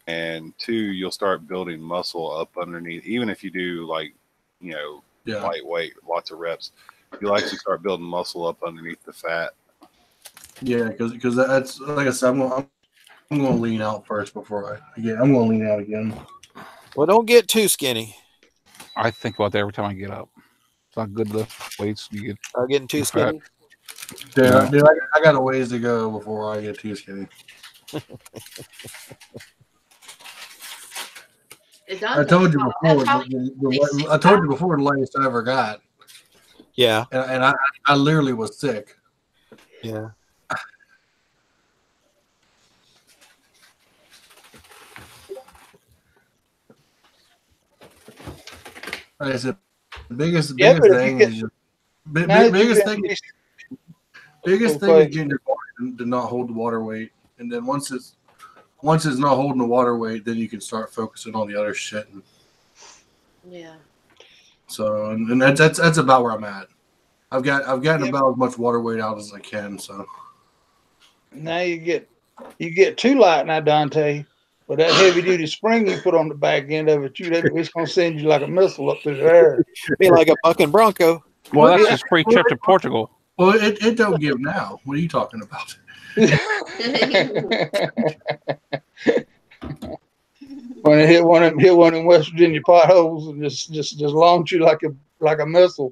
And 2, you'll start building muscle up underneath. Even if you do lightweight, lots of reps, you'll actually start building muscle up underneath the fat. Yeah, because that's, like I said, I'm going to lean out first before I'm going to lean out again. Well, don't get too skinny. I think about that every time I get up. It's not good to lift weights. You get getting too skinny. Yeah, dude, I got a ways to go before I get too skinny. I told you before. I told you before the latest I ever got. Yeah. And I literally was sick. Yeah. Like I said, biggest thing is getting your body to not hold the water weight, and then once it's not holding the water weight, then you can start focusing on the other shit. Yeah. So and that's about where I'm at. I've gotten about as much water weight out as I can. So now you get too light now, Dante. But that heavy duty spring you put on the back end of it, it's gonna send you like a missile up through the air. Be like a bucking bronco. Well, that's his free trip to Portugal. Well, it don't give now. What are you talking about? When it hit one in West Virginia potholes and just launch you like a missile.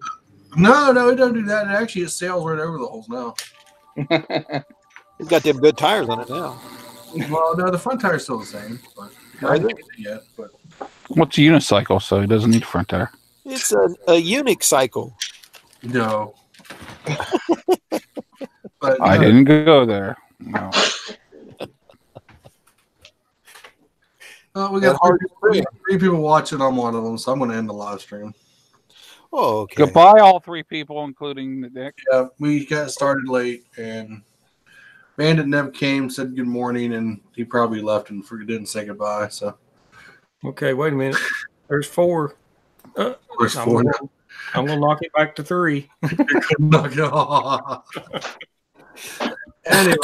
No, it doesn't do that. It sails right over the holes now. It's got them good tires on it now. Well, no, the front tire's still the same. But I haven't used it yet. But what's a unicycle? So he doesn't need a front tire. It's a unique cycle. No. But I didn't go there. No. We got three people watching on one of them, so I'm going to end the live stream. Oh, okay. Goodbye, all three people, including Nick. Yeah, we got started late, and Bandit never came, said good morning, and he probably left and didn't say goodbye. So, okay, wait a minute. There's 4. There's 4 now. I'm going to knock it back to 3. Knock it off. Anyway,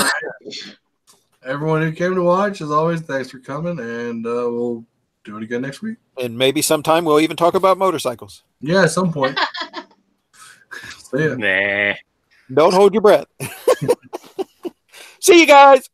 everyone who came to watch, as always, thanks for coming, and we'll do it again next week. And maybe sometime we'll even talk about motorcycles. Yeah, at some point. See ya. Nah. Don't hold your breath. See you guys.